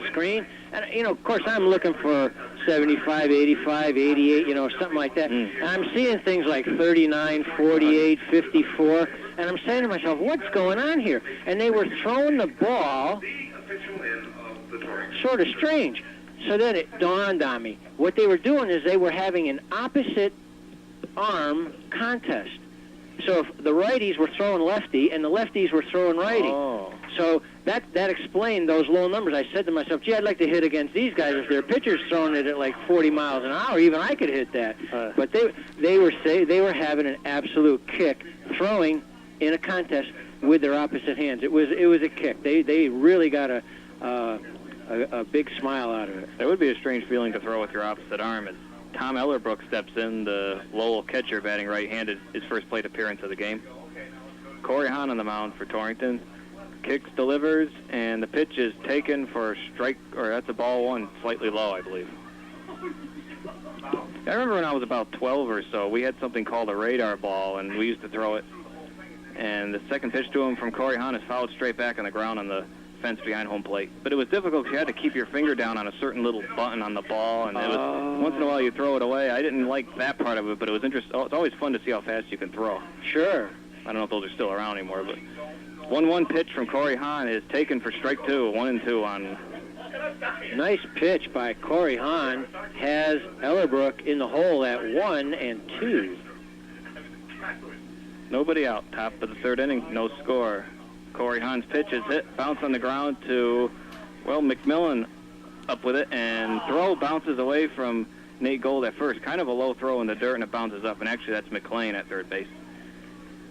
screen, and you know, of course, I'm looking for 75, 85, 88, you know, something like that. And I'm seeing things like 39, 48, 54, and I'm saying to myself, what's going on here? And they were throwing the ball sort of strange. So then it dawned on me. What they were doing is they were having an opposite arm contest. So if the righties were throwing lefty and the lefties were throwing righty. Oh. So that explained those low numbers. I said to myself, gee, I'd like to hit against these guys. If their pitcher's throwing it at like 40 miles an hour, even I could hit that. But they were having an absolute kick throwing in a contest with their opposite hands. It was a kick. They really got a big smile out of it. That would be a strange feeling to throw with your opposite arm. As Tom Ellerbrook steps in, the Lowell catcher batting right-handed, his first plate appearance of the game. Corey Hahn on the mound for Torrington. Kicks, delivers, and the pitch is taken for strike, or that's a ball one, slightly low, I believe. I remember when I was about 12 or so, we had something called a radar ball, and we used to throw it. And the second pitch to him from Corey Hahn is fouled straight back on the ground on the fence behind home plate. But it was difficult because you had to keep your finger down on a certain little button on the ball, and it was, once in a while you throw it away. I didn't like that part of it, but it was interesting. It's always fun to see how fast you can throw. Sure. I don't know if those are still around anymore, but 1-1 pitch from Corey Hahn is taken for strike 2, 1-2 on. Nice pitch by Corey Hahn has Ellerbrook in the hole at 1-2. Nobody out. Top of the third inning, no score. Corey Hahn's pitch is hit, bounce on the ground to, well, McMillan up with it, and throw bounces away from Nate Gold at first. Kind of a low throw in the dirt, and it bounces up, and actually that's McLean at third base.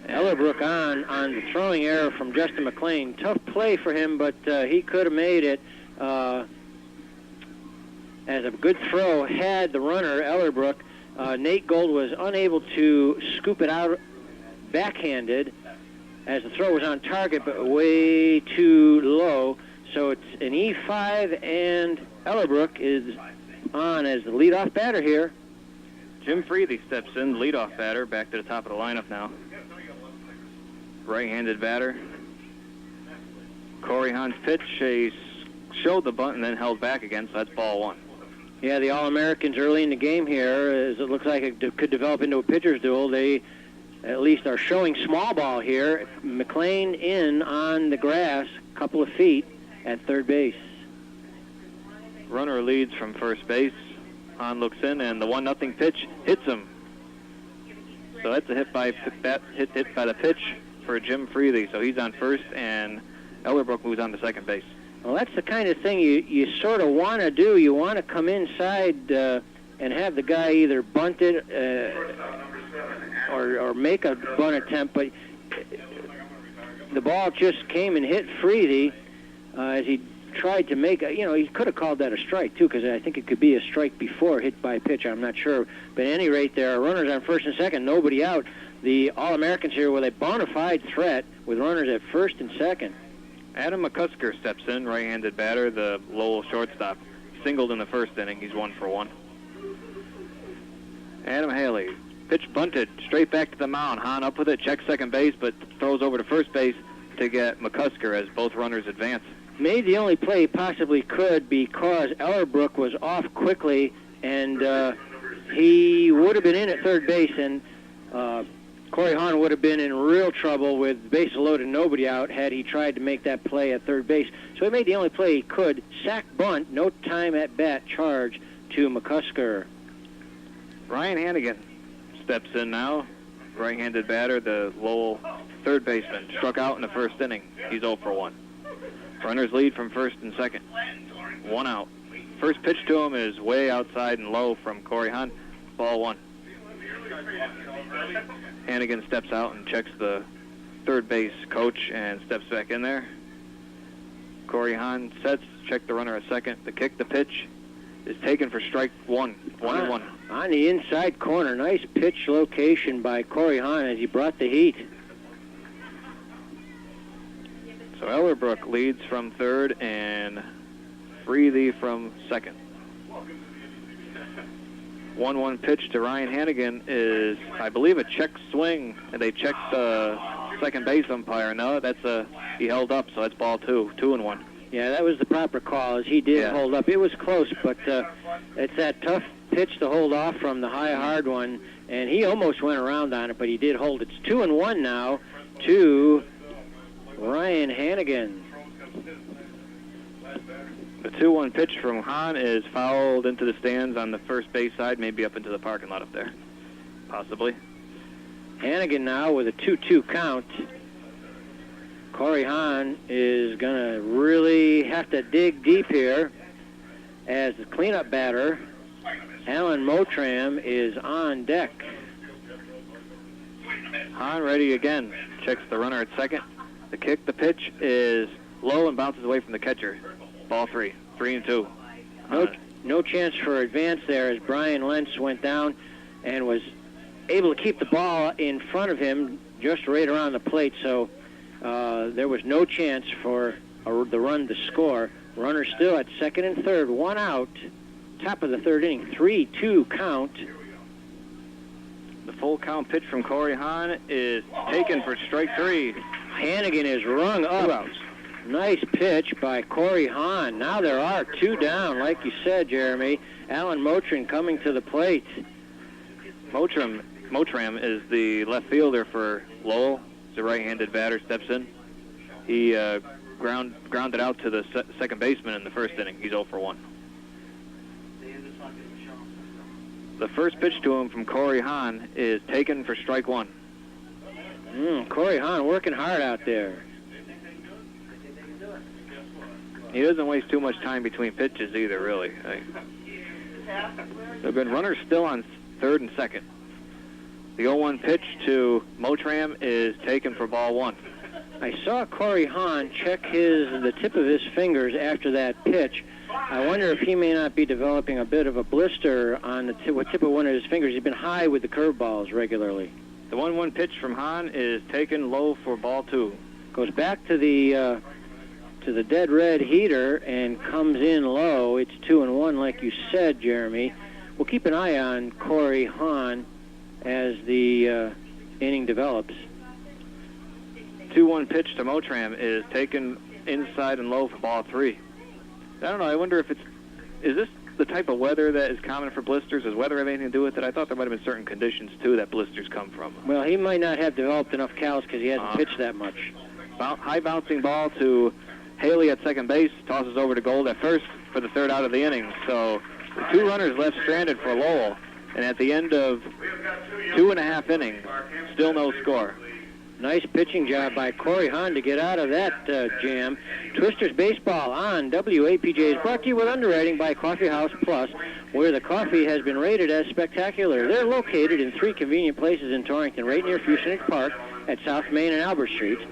Ellerbrook on the throwing error from Justin McLean. Tough play for him, but he could have made it as a good throw had the runner, Ellerbrook. Nate Gold was unable to scoop it out backhanded as the throw was on target, but way too low. So it's an E5, and Ellerbrook is on as the leadoff batter here. Jim Freethy steps in, leadoff batter, back to the top of the lineup now. Right-handed batter. Corey Hahn's pitch, he showed the bunt and then held back again, so that's ball 1. Yeah, the All-Americans early in the game here, as it looks like it could develop into a pitcher's duel. They at least are showing small ball here. McLean in on the grass, a couple of feet at third base. Runner leads from first base. Hahn looks in, and the 1-0 pitch hits him. So that's a hit by the pitch for Jim Freely. So he's on first, and Ellerbrook moves on to second base. Well, that's the kind of thing you sort of want to do. You want to come inside and have the guy either bunt it or make a bunt attempt, but the ball just came and hit Freedy as he tried to make he could have called that a strike too, because I think it could be a strike before hit by pitch. I'm not sure, but at any rate, there are runners on first and second, nobody out. The All-Americans here with a bona fide threat with runners at first and second. Adam McCusker steps in, right-handed batter, the Lowell shortstop. Singled in the first inning. He's 1 for 1. Adam Haley. Pitch bunted straight back to the mound. Hahn up with it, checks second base, but throws over to first base to get McCusker as both runners advance. Made the only play he possibly could because Ellerbrook was off quickly, and he would have been in at third base, and Corey Hahn would have been in real trouble with bases loaded, nobody out, had he tried to make that play at third base. So he made the only play he could. Sack bunt, no time at bat charge to McCusker. Ryan Hannigan steps in now. Right-handed batter, the Lowell third baseman. Struck out in the first inning. He's 0 for 1. Runners lead from first and second. 1 out. First pitch to him is way outside and low from Corey Hahn. Ball 1. Hannigan steps out and checks the third base coach and steps back in there. Corey Hahn sets, check the runner at second. The kick, the pitch is taken for strike one. 1-1. On the inside corner. Nice pitch location by Corey Hahn as he brought the heat. So Ellerbrook leads from third and Freely from second. 1-1 pitch to Ryan Hannigan is, I believe, a check swing, and they checked the second base umpire. No, he held up, so that's ball 2, 2-1. Yeah, that was the proper call, as he did hold up. It was close, but it's that tough pitch to hold off from the high hard one, and he almost went around on it, but he did hold it. It's 2-1 now to Ryan Hannigan. The 2-1 pitch from Hahn is fouled into the stands on the first base side, maybe up into the parking lot up there, possibly. Hannigan now with a 2-2 count. Corey Hahn is going to really have to dig deep here as the cleanup batter, Alan Motram, is on deck. Hahn ready again. Checks the runner at second. The kick, the pitch is low and bounces away from the catcher. Ball 3, 3-2. No chance for advance there as Brian Lentz went down and was able to keep the ball in front of him just right around the plate. So there was no chance for the run to score. Runner still at second and third, 1 out. Top of the third inning, 3-2 count. The full count pitch from Corey Hahn is taken for strike 3. Hannigan is rung up. 2 outs. Nice pitch by Corey Hahn. Now there are 2 down, like you said, Jeremy. Alan Motram coming to the plate. Motram is the left fielder for Lowell. The right-handed batter steps in. He grounded out to the second baseman in the first inning. He's 0 for 1. The first pitch to him from Corey Hahn is taken for strike 1. Corey Hahn working hard out there. He doesn't waste too much time between pitches either, really. There have been runners still on third and second. The 0-1 pitch to Motram is taken for ball 1. I saw Corey Hahn check the tip of his fingers after that pitch. I wonder if he may not be developing a bit of a blister on the tip of one of his fingers. He's been high with the curveballs regularly. The 1-1 pitch from Hahn is taken low for ball 2. Goes back to the dead red heater and comes in low. It's 2-1, like you said, Jeremy. We'll keep an eye on Corey Hahn as the inning develops. 2-1 pitch to Motram is taken inside and low for ball 3. I don't know. I wonder if is this the type of weather that is common for blisters? Does weather have anything to do with it? I thought there might have been certain conditions, too, that blisters come from. Well, he might not have developed enough cows because he hasn't pitched that much. High bouncing ball to Haley at second base, tosses over to Gold at first for the third out of the inning. So the 2 runners left stranded for Lowell. And at the end of 2.5 innings, still no score. Nice pitching job by Corey Hahn to get out of that jam. Twisters Baseball on WAPJ is brought to you with underwriting by Coffee House Plus, where the coffee has been rated as spectacular. They're located in 3 convenient places in Torrington, right near Fuessenich Park at South Main and Albert Streets,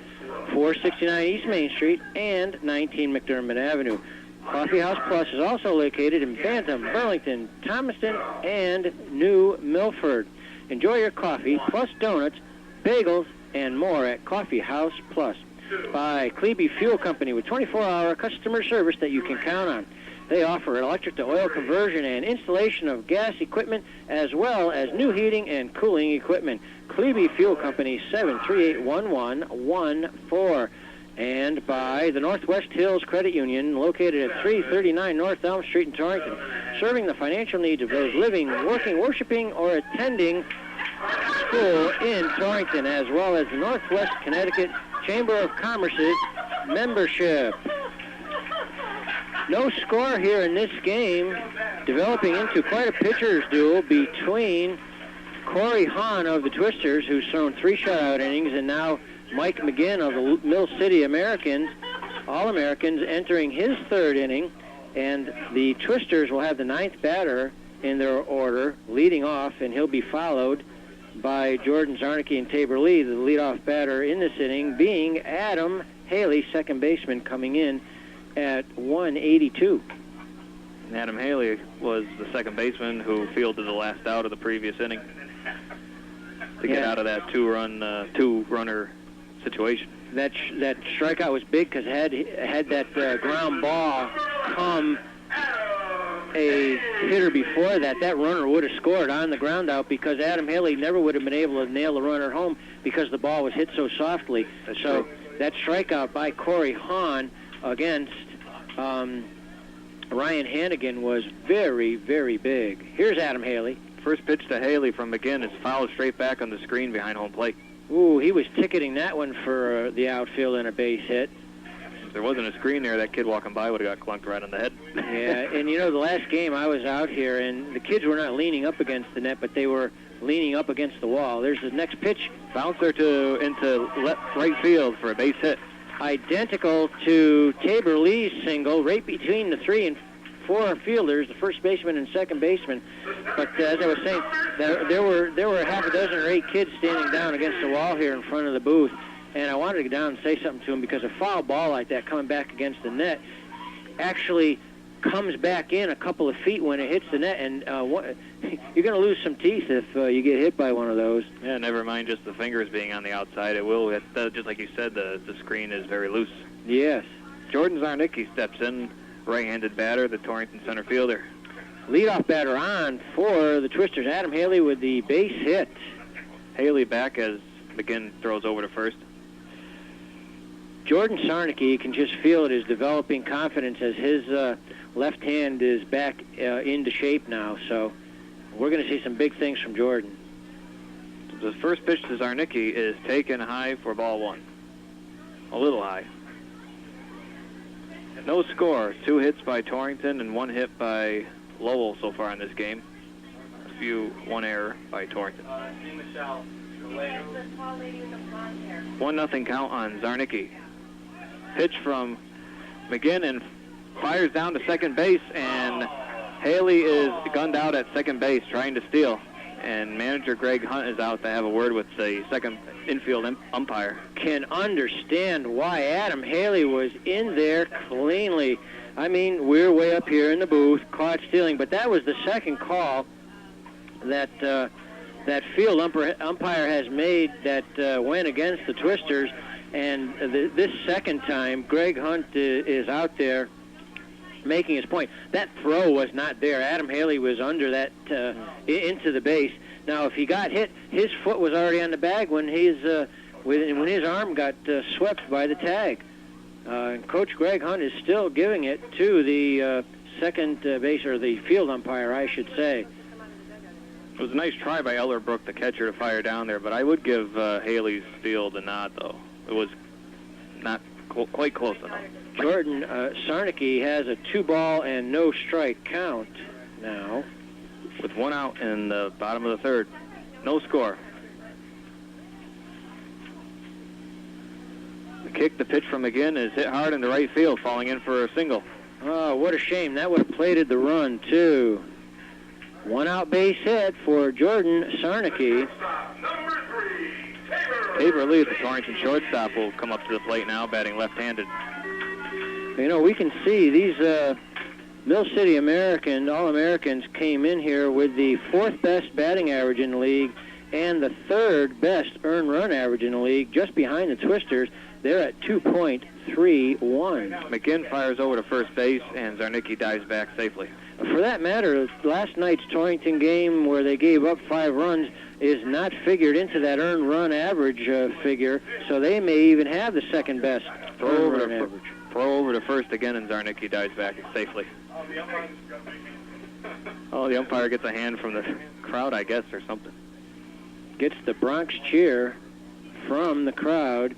469 East Main Street, and 19 McDermott Avenue. Coffee House Plus is also located in Bantam, Burlington, Thomaston, and New Milford. Enjoy your coffee, plus donuts, bagels, and more at Coffee House Plus. By Klebe Fuel Company with 24-hour customer service that you can count on. They offer electric to oil conversion and installation of gas equipment, as well as new heating and cooling equipment. Klebe Fuel Company, 738-1114. And by the Northwest Hills Credit Union, located at 339 North Elm Street in Torrington, serving the financial needs of those living, working, worshiping, or attending school in Torrington, as well as the Northwest Connecticut Chamber of Commerce's membership. No score here in this game, developing into quite a pitcher's duel between Corey Hahn of the Twisters, who's thrown 3 shutout innings, and now Mike McGinn of the Mill City Americans, All-Americans, entering his 3rd inning. And the Twisters will have the 9th batter in their order, leading off, and he'll be followed by Jordan Zarnicki and Tabor Lee. The leadoff batter in this inning being Adam Haley, second baseman, coming in at 182. Adam Haley was the second baseman who fielded the last out of the previous inning to get out of that two-runner situation. That strikeout was big because had that ground ball come a hitter before that, that runner would have scored on the ground out, because Adam Haley never would have been able to nail the runner home because the ball was hit so softly. That's so true. That strikeout by Corey Hahn against Ryan Hannigan was very, very big. Here's Adam Haley. First pitch to Haley from McGinn is fouled straight back on the screen behind home plate. Ooh, he was ticketing that one for the outfield and a base hit. If there wasn't a screen there, that kid walking by would have got clunked right on the head. Yeah, and the last game I was out here, and the kids were not leaning up against the net, but they were leaning up against the wall. There's the next pitch. Bouncer into right field for a base hit. Identical to Tabor Lee's single, right between the 3 and 4 fielders, the first baseman and second baseman. But as I was saying, there were half a dozen or 8 kids standing down against the wall here in front of the booth, and I wanted to go down and say something to them, because a foul ball like that coming back against the net actually comes back in a couple of feet when it hits the net, and you're going to lose some teeth if you get hit by one of those. Yeah, never mind just the fingers being on the outside. It will, just like you said, the screen is very loose. Yes. Jordan Zarnicki steps in, right-handed batter, the Torrington center fielder. Leadoff batter on for the Twisters, Adam Haley with the base hit. Haley back as McGinn throws over to first. Jordan Zarnicki, you can just feel it, is developing confidence as his left hand is back into shape now. So we're going to see some big things from Jordan. The first pitch to Zarnicki is taken high for ball 1. A little high. No score. 2 hits by Torrington and 1 hit by Lowell so far in this game. One error by Torrington. 1-0 count on Zarnicki. Pitch from McGinn and fires down to second base, and Haley is gunned out at second base trying to steal. And manager Greg Hunt is out to have a word with the second infield umpire. Can understand why Adam Haley was in there cleanly. I mean, we're way up here in the booth, caught stealing, but that was the second call that that field umpire has made that went against the Twisters. And this second time, Greg Hunt is out there making his point. That throw was not there. Adam Haley was under that into the base. Now, if he got hit, his foot was already on the bag when his arm got swept by the tag. Coach Greg Hunt is still giving it to the second base, or the field umpire, I should say. It was a nice try by Ellerbrook, the catcher, to fire down there, but I would give Haley's field a nod, though. It was not quite close enough. Jordan Zarnicki has a 2-ball and no strike count now, with 1 out in the bottom of the 3rd. No score. The kick, the pitch from McGinn is hit hard in the right field, falling in for a single. Oh, what a shame. That would have plated the run, too. 1-out base hit for Jordan Zarnicki. Tabor Lee, the Torrington shortstop, will come up to the plate now, batting left-handed. We can see these Mill City All-Americans came in here with the 4th best batting average in the league and the 3rd best earned run average in the league, just behind the Twisters. They're at 2.31. McGinn fires over to first base, and Zarnicki dives back safely. For that matter, last night's Torrington game, where they gave up 5 runs, is not figured into that earned run average figure, so they may even have the 2nd best earned run average. Throw over to first again, and Zarnicki dives back safely. Oh, the umpire gets a hand from the crowd, I guess, or something. Gets the Bronx cheer from the crowd.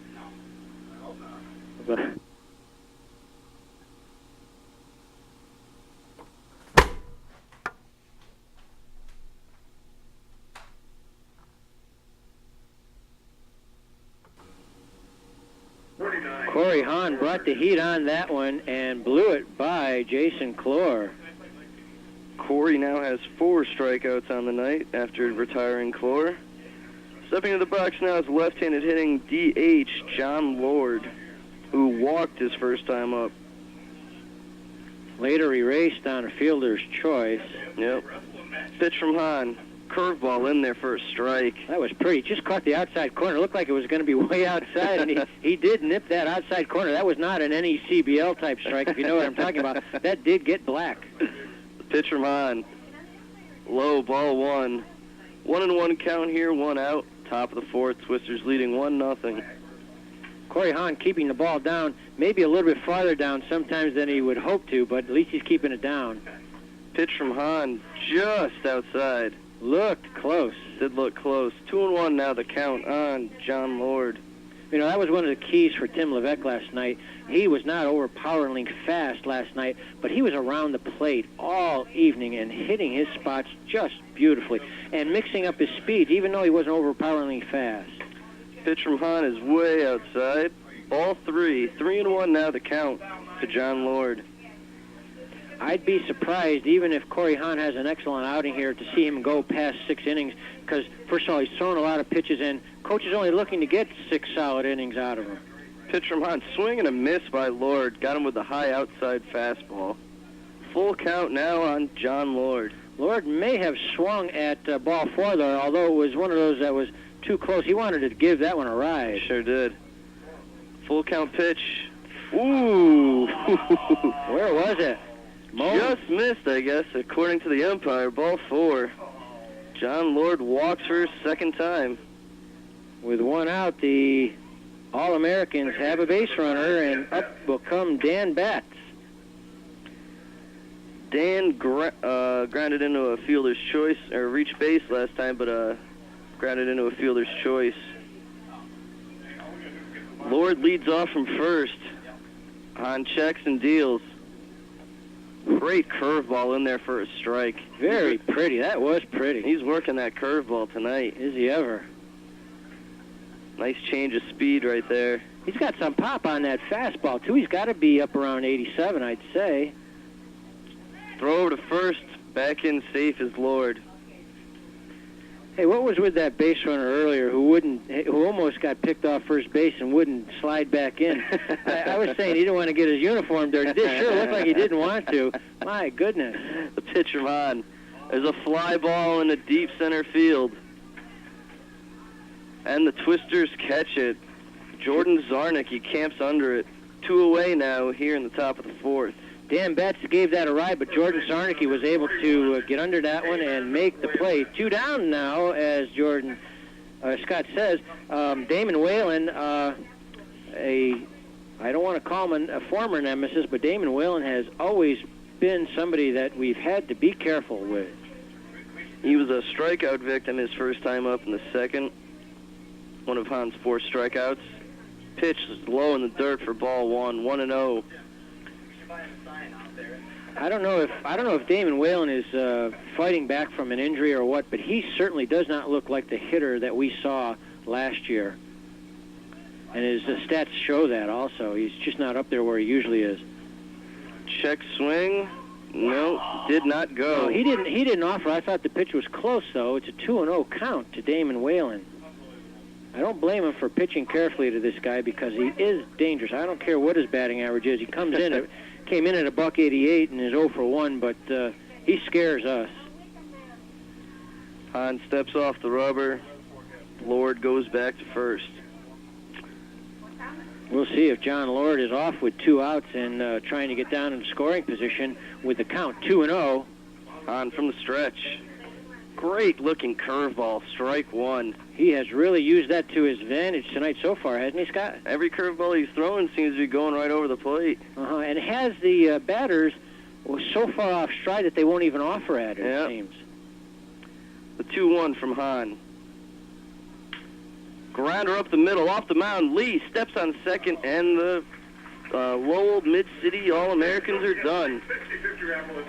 Corey Hahn brought the heat on that one and blew it by Jason Clore. Corey now has 4 strikeouts on the night after retiring Clore. Stepping to the box now is left-handed hitting DH John Lord, who walked his first time up. Later erased on a fielder's choice. Yep. Pitch from Hahn. Curveball in there for a strike. That was pretty. Just caught the outside corner. Looked like it was going to be way outside, and he did nip that outside corner. That was not an NECBL type strike, if you know what I'm talking about. That did get black. The pitch from Hahn. Low, ball 1. 1-1 count here, 1 out. Top of the 4th. Twisters leading 1-0. Corey Hahn keeping the ball down, maybe a little bit farther down sometimes than he would hope to, but at least he's keeping it down. Pitch from Hahn just outside. Looked close. Did look close. 2-1 now the count on John Lord. You know, that was one of the keys for Tim Levesque last night. He was not overpoweringly fast last night, but he was around the plate all evening and hitting his spots just beautifully and mixing up his speed, even though he wasn't overpoweringly fast. Pitch from Hahn is way outside. Ball 3. 3-1 now the count to John Lord. I'd be surprised, even if Corey Hahn has an excellent outing here, to see him go past 6 innings, because, first of all, he's thrown a lot of pitches, and coach is only looking to get 6 solid innings out of him. Pitch from Hahn, swing and a miss by Lord. Got him with the high outside fastball. Full count now on John Lord. Lord may have swung at ball 4 there, although it was one of those that was too close. He wanted to give that one a ride. Sure did. Full count pitch. Ooh. Where was it? Just missed, I guess, according to the umpire. Ball 4. John Lord walks for his second time. With 1 out, the All-Americans have a base runner, and up will come Dan Batts. Dan grounded into a fielder's choice, or reached base last time, but grounded into a fielder's choice. Lord leads off from first. Hahn checks and deals. Great curveball in there for a strike. Very pretty. That was pretty. He's working that curveball tonight. Is he ever? Nice change of speed right there. He's got some pop on that fastball, too. He's got to be up around 87, I'd say. Throw over to first. Back in safe is Lord. Hey, what was with that base runner earlier who almost got picked off first base and wouldn't slide back in? I was saying he didn't want to get his uniform dirty. It sure looked like he didn't want to. My goodness. The pitch from Hahn. There's a fly ball in the deep center field. And the Twisters catch it. Jordan Zarnicki camps under it. 2 away now here in the top of the 4th. Dan Batts gave that a ride, but Jordan Zarnicki was able to get under that one and make the play. 2 down now, as Scott says. Damon Whalen, I don't want to call him a former nemesis, but Damon Whalen has always been somebody that we've had to be careful with. He was a strikeout victim his first time up in the 2nd. One of Hahn's 4 strikeouts. Pitch is low in the dirt for ball 1, 1-0. I don't know if Damon Whalen is fighting back from an injury or what, but he certainly does not look like the hitter that we saw last year. And his stats show that also. He's just not up there where he usually is. Check swing. No, did not go. No, he didn't offer. I thought the pitch was close, though. It's a 2-0 count to Damon Whalen. I don't blame him for pitching carefully to this guy because he is dangerous. I don't care what his batting average is. He came in at $188 and is 0 for 1, but he scares us. Hahn steps off the rubber. Lord goes back to first. We'll see if John Lord is off with 2 outs and trying to get down in scoring position with the count 2-0. Hahn from the stretch. Great-looking curveball, strike 1. He has really used that to his advantage tonight so far, hasn't he, Scott? Every curveball he's throwing seems to be going right over the plate. And has the batters so far off stride that they won't even offer at it, it seems. The 2-1 from Hahn. Grounder up the middle, off the mound. Lee steps on second, and the Lowell Mid-City All-Americans are done.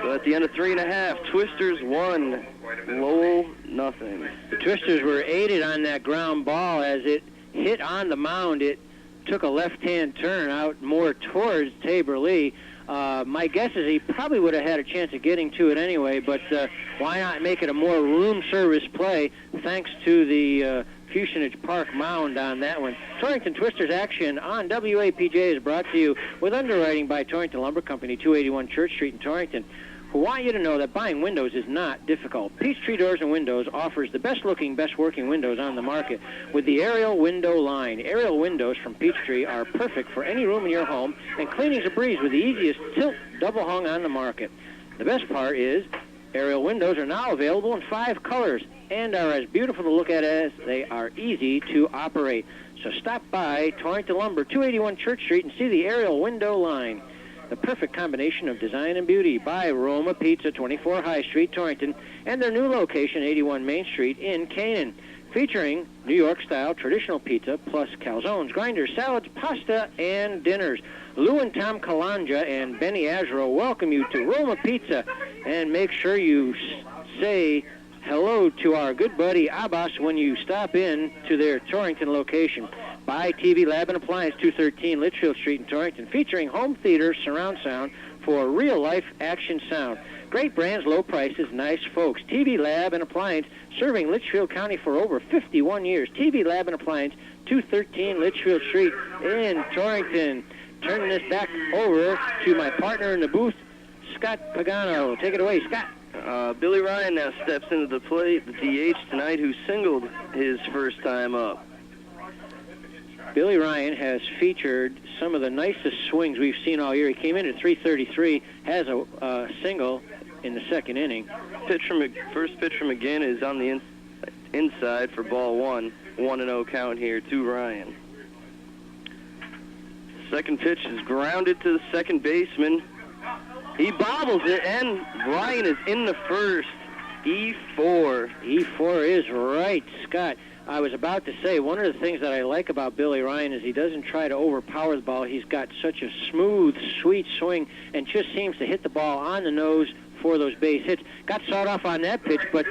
So at the end of 3.5, Twisters 1, Lowell nothing. The Twisters were aided on that ground ball as it hit on the mound. It took a left-hand turn out more towards Tabor Lee. My guess is he probably would have had a chance of getting to it anyway, but why not make it a more room service play thanks to the Fuessenich Park mound on that one. Torrington Twisters action on WAPJ is brought to you with underwriting by Torrington Lumber Company, 281 Church Street in Torrington, who want you to know that buying windows is not difficult. Peachtree Doors and Windows offers the best-looking, best-working windows on the market with the Aerial Window line. Aerial windows from Peachtree are perfect for any room in your home, and cleaning's a breeze with the easiest tilt double hung on the market. The best part is Aerial windows are now available in 5 colors and are as beautiful to look at as they are easy to operate. So stop by Torrington Lumber, 281 Church Street, and see the Aerial Window line. The perfect combination of design and beauty by Roma Pizza, 24 High Street, Torrington, and their new location, 81 Main Street in Canaan, featuring New York-style traditional pizza plus calzones, grinders, salads, pasta, and dinners. Lou and Tom Kalanja and Benny Azro welcome you to Roma Pizza, and make sure you say hello to our good buddy Abbas when you stop in to their Torrington location. By TV Lab and Appliance, 213 Litchfield Street in Torrington, featuring home theater surround sound for real-life action sound. Great brands, low prices, nice folks. TV Lab and Appliance, serving Litchfield County for over 51 years. TV Lab and Appliance, 213 Litchfield Street in Torrington. Turning this back over to my partner in the booth, Scott Pagano. Take it away, Scott. Billy Ryan now steps into the plate, the DH tonight, who singled his first time up. Billy Ryan has featured some of the nicest swings we've seen all year. He came in at 333, has a single in the second inning. First pitch from McGinn is on the inside for ball 1. 1-0 count here to Ryan. Second pitch is grounded to the second baseman. He bobbles it, and Ryan is in the first. E4. E4 is right, Scott. I was about to say, one of the things that I like about Billy Ryan is he doesn't try to overpower the ball. He's got such a smooth, sweet swing and just seems to hit the ball on the nose for those base hits. Got sawed off on that pitch, but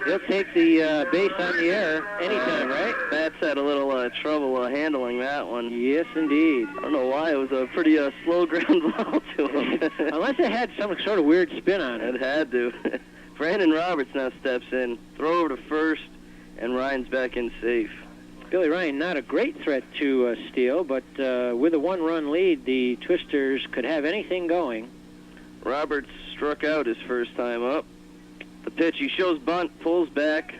he'll take the base on the air anytime, right? Bats had a little trouble handling that one. Yes, indeed. I don't know why. It was a pretty slow ground ball to him. Unless it had some sort of weird spin on it. It had to. Brandon Roberts now steps in. Throw over to first, and Ryan's back in safe. Billy Ryan, not a great threat to steal, but with a one-run lead, the Twisters could have anything going. Roberts struck out his first time up. The pitch, he shows bunt, pulls back,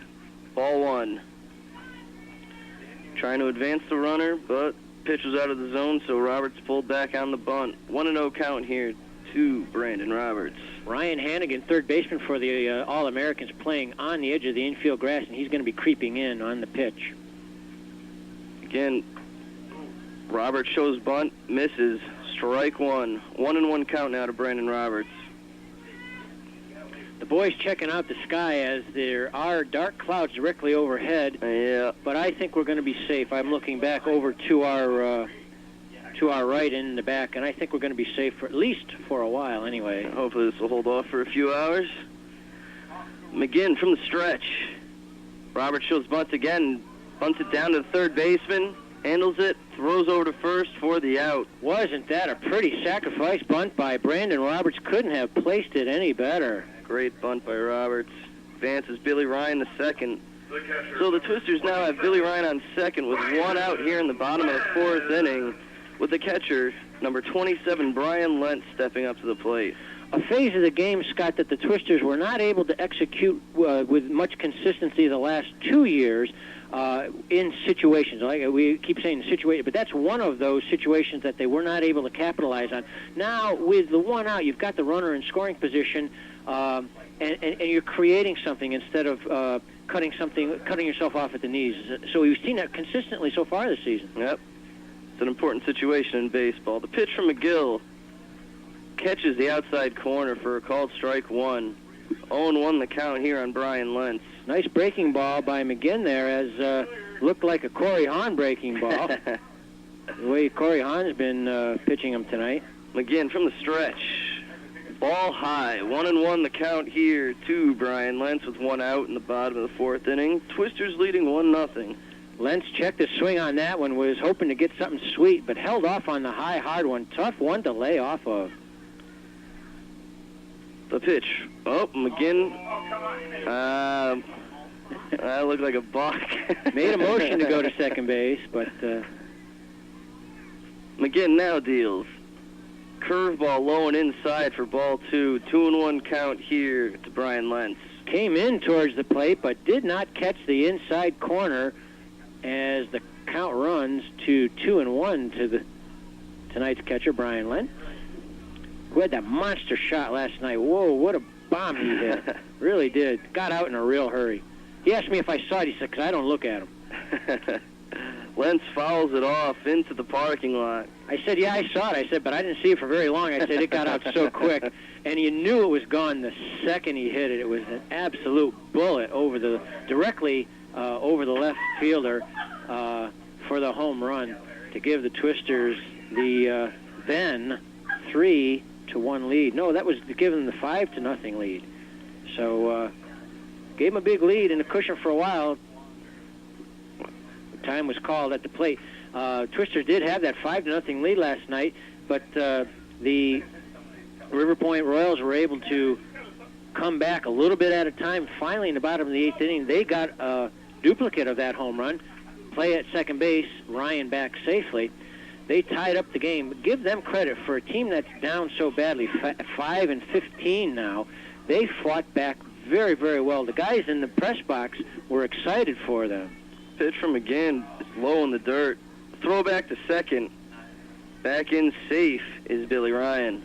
ball 1. Trying to advance the runner, but pitch was out of the zone, so Roberts pulled back on the bunt. 1-0 count here to Brandon Roberts. Ryan Hannigan, third baseman for the All-Americans, playing on the edge of the infield grass, and he's going to be creeping in on the pitch. Again, Roberts shows bunt, misses. Strike 1. 1-1 count now to Brandon Roberts. The boys checking out the sky as there are dark clouds directly overhead. Yeah. But I think we're going to be safe. I'm looking back over to our right in the back, and I think we're going to be safe for at least for a while anyway. Hopefully this will hold off for a few hours. McGinn from the stretch. Roberts shows bunt again. Bunts it down to the third baseman. Handles it. Throws over to first for the out. Wasn't that a pretty sacrifice bunt by Brandon Roberts? Couldn't have placed it any better. Great bunt by Roberts. Advances Billy Ryan to second. So the Twisters now have Billy Ryan on second with one out here in the bottom of the fourth inning, with the catcher, number 27, Brian Lentz, stepping up to the plate. A phase of the game, Scott, that the Twisters were not able to execute with much consistency the last 2 years in situations. Like we keep saying situation, but that's one of those situations that they were not able to capitalize on. Now, with the one out, you've got the runner in scoring position, and you're creating something instead of cutting yourself off at the knees. So we've seen that consistently so far this season. Yep. It's an important situation in baseball. The pitch from McGill catches the outside corner for a called strike 1. 0-1 the count here on Brian Lentz. Nice breaking ball by McGinn there, as looked like a Corey Hahn breaking ball. The way Corey Hahn's been pitching him tonight. McGinn from the stretch. Ball high. 1-1 the count here to Brian Lentz with one out in the bottom of the fourth inning. Twisters leading 1-0. Lentz checked his swing on that one, was hoping to get something sweet, but held off on the high, hard one. Tough one to lay off of. The pitch. Oh, McGinn. That looked like a balk. Made a motion to go to second base, but... McGinn now deals. Curveball low and inside for ball 2. 2-1 count here to Brian Lentz. Came in towards the plate, but did not catch the inside corner as the count runs to 2-1 to tonight's catcher, Brian Lentz, who had that monster shot last night. Whoa, what a bomb he hit. Really did. Got out in a real hurry. He asked me if I saw it. He said, because I don't look at him. Lentz fouls it off into the parking lot. I said, yeah, I saw it. I said, but I didn't see it for very long. I said, it got out so quick. And you knew it was gone the second he hit it. It was an absolute bullet directly over the left fielder for the home run to give the Twisters the then 3-1 lead. No, that was giving them the 5-0 lead. So gave them a big lead and a cushion for a while. Time was called at the plate. Twisters did have that 5-0 lead last night, but the River Point Royals were able to come back a little bit at a time. Finally, in the bottom of the 8th inning, they got a duplicate of that home run. Play at second base, Ryan back safely. They tied up the game. But give them credit for a team that's down so badly, 5-15 now. They fought back very, very well. The guys in the press box were excited for them. Pitch from McGinn, low in the dirt. Throw back to second. Back in safe is Billy Ryan.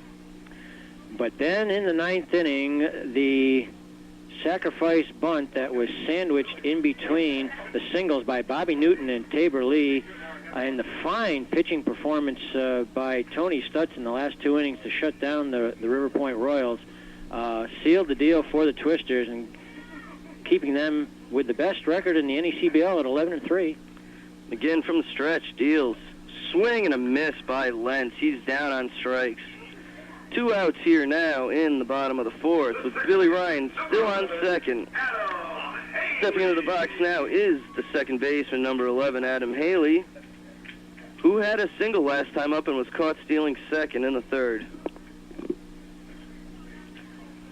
But then in the 9th inning, the sacrifice bunt that was sandwiched in between the singles by Bobby Newton and Tabor Lee, and the fine pitching performance by Tony Stutz in the last 2 innings to shut down the River Point Royals, sealed the deal for the Twisters and keeping them with the best record in the NECBL at 11-3. Again from the stretch, deals. Swing and a miss by Lentz. He's down on strikes. 2 outs here now in the bottom of the 4th with Billy Ryan still on second. Stepping into the box now is the second baseman, number 11, Adam Haley, who had a single last time up and was caught stealing second in the 3rd.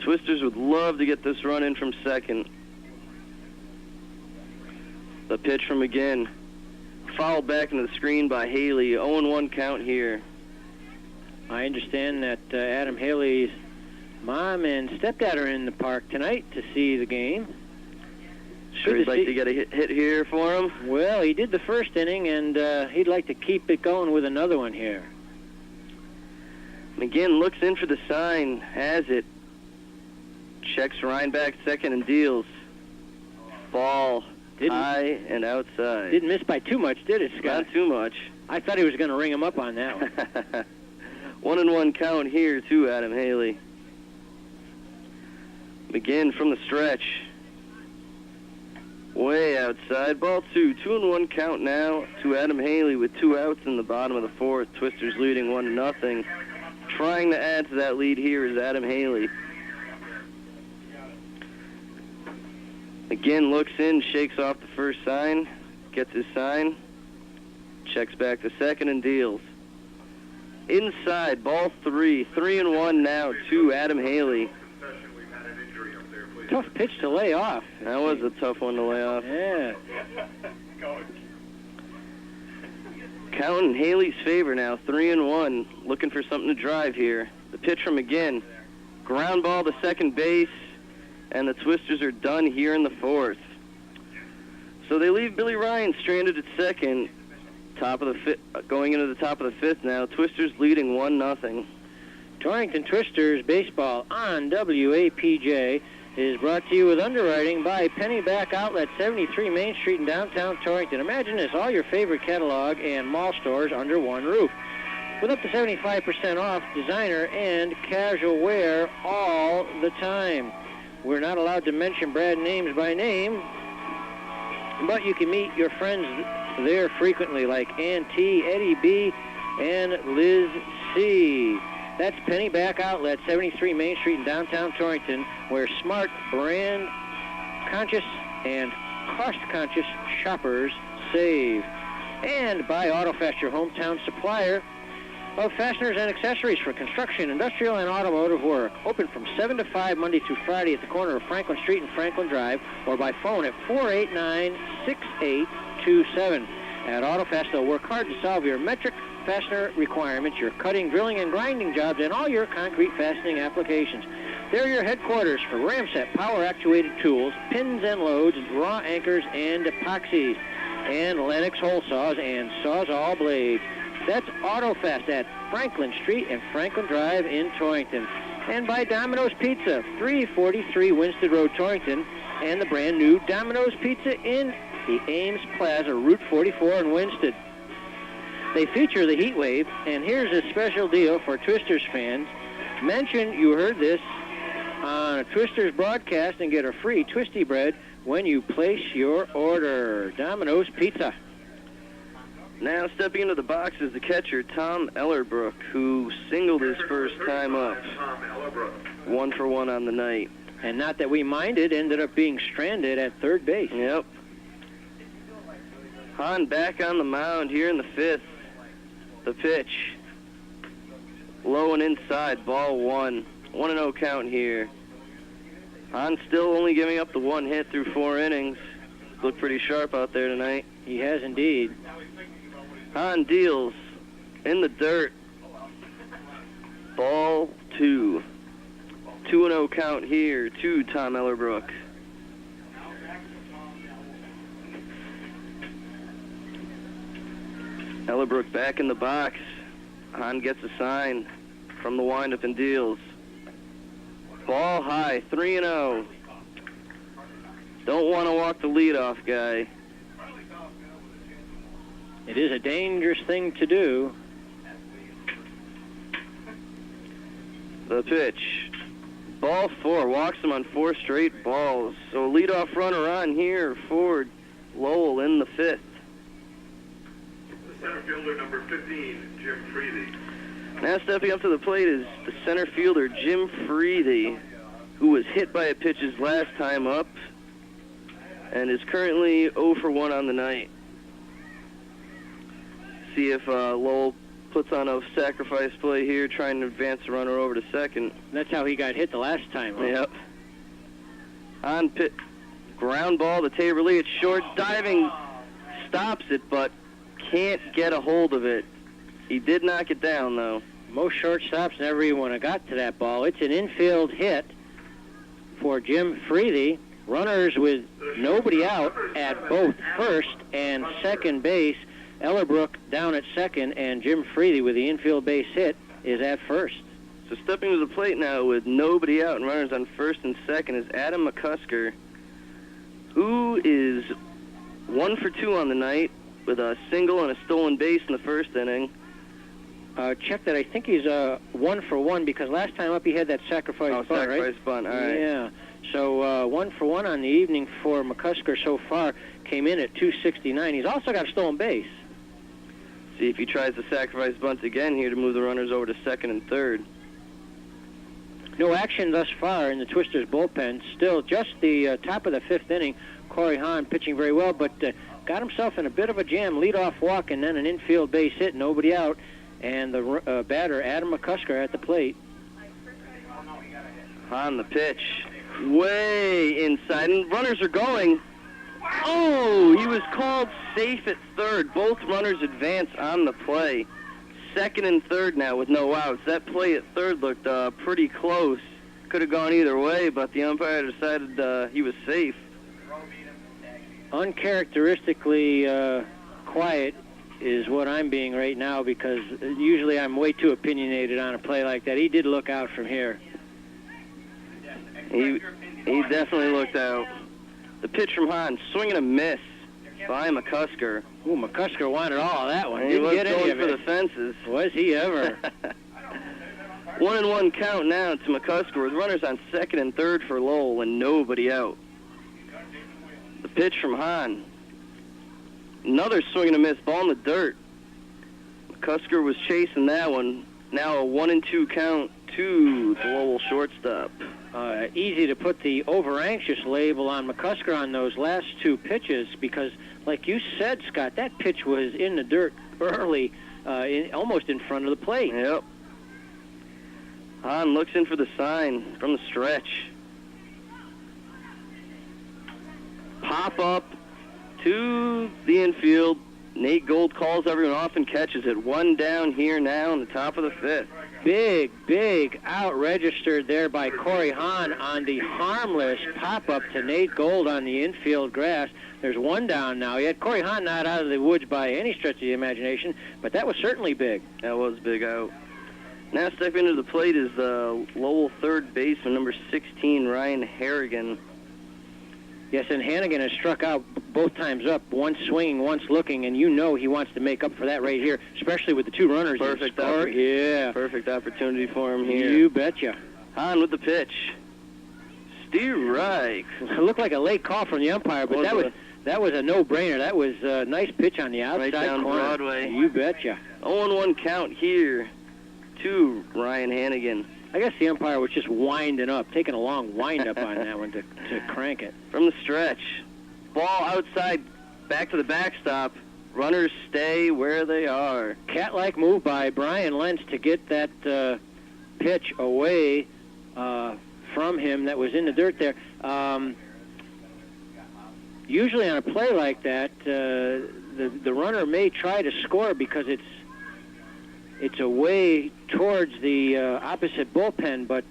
Twisters would love to get this run in from second. The pitch from McGinn. Fouled back into the screen by Haley. 0-1 count here. I understand that Adam Haley's mom and stepdad are in the park tonight to see the game. Sure he'd like to get a hit here for him? Well, he did the first inning, and he'd like to keep it going with another one here. McGinn looks in for the sign, has it. Checks Ryan back second and deals. Ball high and outside. Didn't miss by too much, did it, Scott? Not too much. I thought he was going to ring him up on that one. 1-1 count here to Adam Haley. McGinn from the stretch. Way outside. Ball 2. 2-1 count now to Adam Haley with 2 outs in the bottom of the 4th. Twisters leading 1-0. Trying to add to that lead here is Adam Haley. McGinn looks in, shakes off the first sign, gets his sign, checks back to second and deals. Inside, ball 3. 3-1 now to Adam Haley. Tough pitch to lay off. That was a tough one to lay off. Yeah. Counting Haley's favor now, 3-1. Looking for something to drive here. The pitch from McGinn. Ground ball to second base, and the Twisters are done here in the 4th. So they leave Billy Ryan stranded at second. Top of the fifth, going into the top of the 5th now. Twisters leading 1-0. Torrington Twisters baseball on WAPJ is brought to you with underwriting by Pennyback Outlet, 73 Main Street in downtown Torrington. Imagine this, all your favorite catalog and mall stores under one roof. With up to 75% off designer and casual wear all the time. We're not allowed to mention brand names by name, but you can meet your friends there frequently, like Ann T, Eddie B, and Liz C. That's Pennyback Outlet, 73 Main Street in downtown Torrington, where smart, brand-conscious, and cost-conscious shoppers save. And by AutoFast, your hometown supplier of fasteners and accessories for construction, industrial, and automotive work. Open from 7 to 5 Monday through Friday at the corner of Franklin Street and Franklin Drive, or by phone at 489-6827. At AutoFast, they'll work hard to solve your metric fastener requirements, your cutting, drilling, and grinding jobs, and all your concrete fastening applications. They're your headquarters for ramset power-actuated tools, pins and loads, raw anchors, and epoxies, and Lennox hole saws and Sawzall blades. That's AutoFast at Franklin Street and Franklin Drive in Torrington. And by Domino's Pizza, 343 Winston Road, Torrington, and the brand new Domino's Pizza in the Ames Plaza, Route 44 in Winston. They feature the Heat Wave, and here's a special deal for Twisters fans. Mention you heard this on a Twisters broadcast and get a free Twisty Bread when you place your order. Domino's Pizza. Now stepping into the box is the catcher, Tom Ellerbrook, who singled his first time up. 1 for 1 on the night. And not that we minded, ended up being stranded at third base. Yep. Hahn back on the mound here in the 5th. The pitch. Low and inside, ball 1. 1-0 count here. Hahn still only giving up the 1 hit through 4 innings. Looked pretty sharp out there tonight. He has indeed. Hahn deals in the dirt. Ball 2. 2-0 count here to Tom Ellerbrook. Ellerbrook back in the box. Hahn gets a sign from the windup and deals. Ball high, 3-0. Don't want to walk the leadoff guy. It is a dangerous thing to do. The pitch. Ball 4. Walks him on 4 straight balls. So leadoff runner on here for Lowell in the 5th. The center fielder, number 15, Jim Freedy. Now stepping up to the plate is the center fielder, Jim Freedy, who was hit by a pitch his last time up and is currently 0 for 1 on the night. See if Lowell puts on a sacrifice play here, trying to advance the runner over to second. That's how he got hit the last time. Huh? Yep. On pit, ground ball to Tabor Lee. It's short, diving, stops it, but can't get a hold of it. He did knock it down, though. Most shortstops never even have got to that ball. It's an infield hit for Jim Freedy. Runners with nobody out at both first and second base. Ellerbrook down at second, and Jim Freedy with the infield base hit is at first. So stepping to the plate now with nobody out and runners on first and second is Adam McCusker, who is 1 for 2 on the night with a single and a stolen base in the first inning. Check that. I think he's 1 for 1 because last time up he had that sacrifice bunt, right? Sacrifice bunt, all right. Yeah. So 1 for 1 on the evening for McCusker so far. Came in at 269. He's also got a stolen base. See if he tries to sacrifice bunt again here to move the runners over to second and third. No action thus far in the Twisters bullpen. Still just the top of the 5th inning. Corey Hahn pitching very well, but got himself in a bit of a jam. Leadoff walk and then an infield base hit, nobody out. And the batter, Adam McCusker, at the plate. Hahn the pitch. Way inside, and runners are going. Oh, he was called safe at third. Both runners advance on the play. Second and third now with no outs. That play at third looked pretty close. Could have gone either way, but the umpire decided he was safe. Uncharacteristically quiet is what I'm being right now because usually I'm way too opinionated on a play like that. He did look out from here. He definitely looked out. The pitch from Hahn, swing and a miss by McCusker. Ooh, McCusker wanted all of that one. He Didn't was get any going of for it. the fences. Was he ever? 1-1 count now to McCusker with runners on second and third for Lowell and nobody out. The pitch from Hahn. Another swing and a miss, ball in the dirt. McCusker was chasing that one. Now a 1-2 count to the Lowell shortstop. easy to put the over-anxious label on McCusker on those last two pitches because, like you said, Scott, that pitch was in the dirt early, almost in front of the plate. Yep. Hahn looks in for the sign from the stretch. Pop up to the infield. Nate Gold calls everyone off and catches it. One down here now in the top of the fifth. Big out registered there by Corey Hahn on the harmless pop-up to Nate Gold on the infield grass. There's one down now. Yet Corey Hahn not out of the woods by any stretch of the imagination, but that was certainly big. That was big out. Now stepping into the plate is Lowell third baseman, number 16, Ryan Harrigan. Yes, and Hannigan has struck out both times up, once swinging, once looking, and you know he wants to make up for that right here, especially with the two runners. Perfect opportunity for him here. You betcha. Hahn with the pitch. Strike. It looked like a late call from the umpire, but that was a no-brainer. That was a nice pitch on the outside right down corner. Broadway. You betcha. 0-1 count here to Ryan Hannigan. I guess the umpire was just winding up, taking a long wind-up on that one to crank it. From the stretch. Ball outside, back to the backstop. Runners stay where they are. Cat-like move by Brian Lentz to get that pitch away from him that was in the dirt there. Usually on a play like that, the runner may try to score because it's away towards the opposite bullpen, but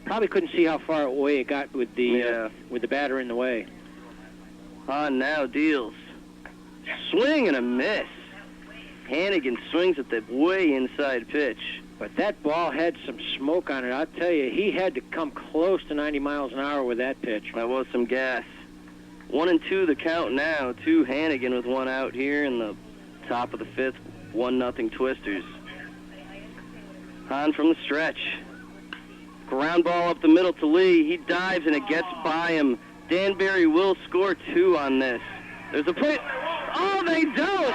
probably couldn't see how far away it got with the batter in the way. Hahn now deals. Swing and a miss. Hannigan swings at the way inside pitch. But that ball had some smoke on it. I'll tell you, he had to come close to 90 miles an hour with that pitch. That was some gas. 1-2 the count now to Hannigan with one out here in the top of the fifth. 1-0 Twisters. Hahn from the stretch. Ground ball up the middle to Lee. He dives and it gets by him. Danbury will score 2 on this. There's a play. Oh, they don't!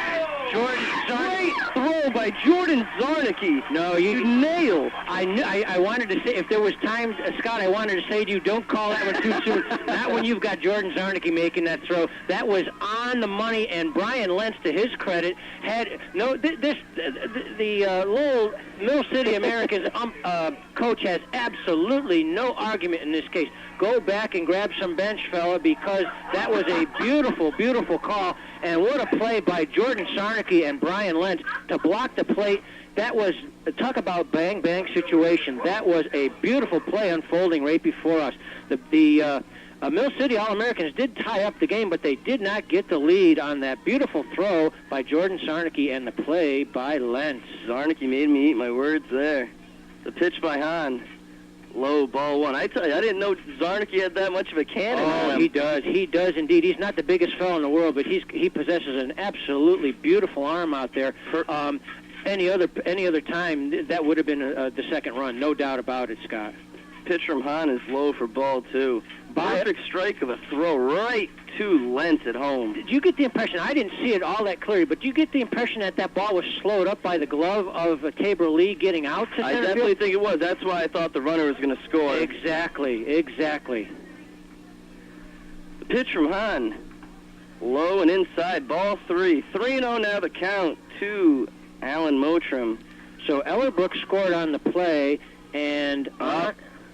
Great throw by Jordan Zarnicki. No, you nailed. I wanted to say, if there was time, Scott, I wanted to say to you, don't call that one too soon. Not when you've got Jordan Zarnicki making that throw. That was on the money, and Brian Lentz, to his credit, had no. The Lowell Mill City Americans coach has absolutely no argument in this case. Go back and grab some bench, fella, because that was a beautiful, beautiful call. And what a play by Jordan Sarnicki and Brian Lentz to block the plate. That was, talk about bang-bang situation. That was a beautiful play unfolding right before us. The Mill City All-Americans did tie up the game, but they did not get the lead on that beautiful throw by Jordan Sarnicki and the play by Lentz. Zarnicki made me eat my words there. The pitch by Hahn. Low, ball one. I tell you, I didn't know Zarnicki had that much of a cannon on him. He does. He does indeed. He's not the biggest fellow in the world, but he possesses an absolutely beautiful arm out there. Any other time, that would have been the second run, no doubt about it, Scott. Pitch from Hahn is low for ball 2. Perfect strike of a throw right to Lentz at home. Did you get the impression, I didn't see it all that clearly, but do you get the impression that ball was slowed up by the glove of Tabor Lee getting out to center field? I definitely think it was. That's why I thought the runner was going to score. Exactly. The pitch from Hahn. Low and inside, ball 3. 3-0 now the count to Alan Motram. So Ellerbrook scored on the play, and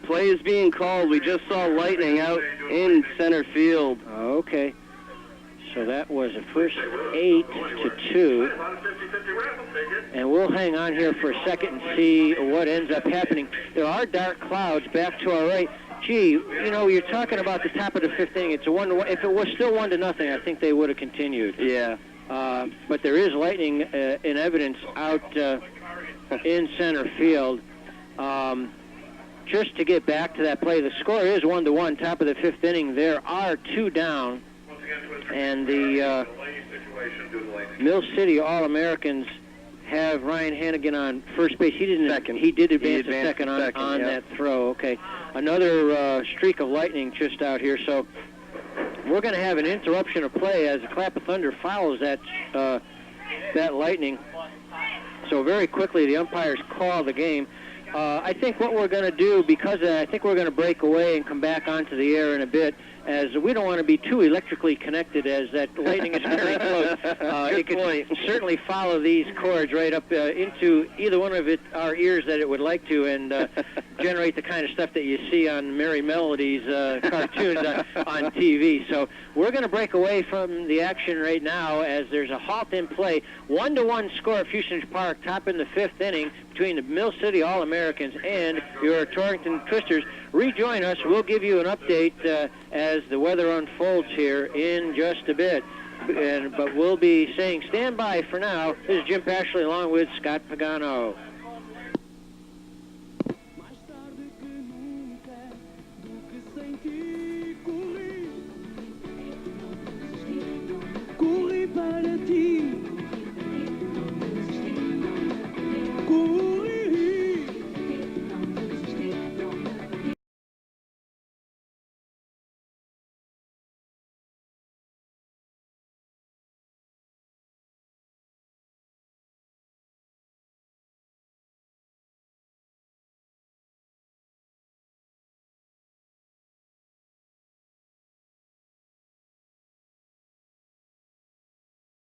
play is being called. We just saw lightning out in center field. Okay. So that was a first 8-2. And we'll hang on here for a second and see what ends up happening. There are dark clouds back to our right. Gee, you know, you're talking about the top of the fifth inning. It's a 1-1. If it was still 1-0, I think they would have continued. Yeah. But there is lightning in evidence out in center field. Just to get back to that play, the score is 1-1, top of the fifth inning. There are 2 down, and the Mill City All-Americans have Ryan Hannigan on first base. He didn't. Second. He did advance a second on that throw. Okay, another streak of lightning just out here. So we're going to have an interruption of play as the clap of thunder follows that lightning. So very quickly, the umpires call the game. I think what we're going to do, because I think we're going to break away and come back onto the air in a bit, as we don't want to be too electrically connected, as that lightning is very close. It could certainly follow these cords right up into either one of our ears that it would like to, and generate the kind of stuff that you see on Merry Melodies cartoons on TV. So we're going to break away from the action right now, as there's a halt in play. 1-1 score at Fuessenich Park, top in the 5th inning, between the Mill City All-Americans and your Torrington Twisters. Rejoin us. We'll give you an update as the weather unfolds here in just a bit. But we'll be saying stand by for now. This is Jim Pashley along with Scott Pagano.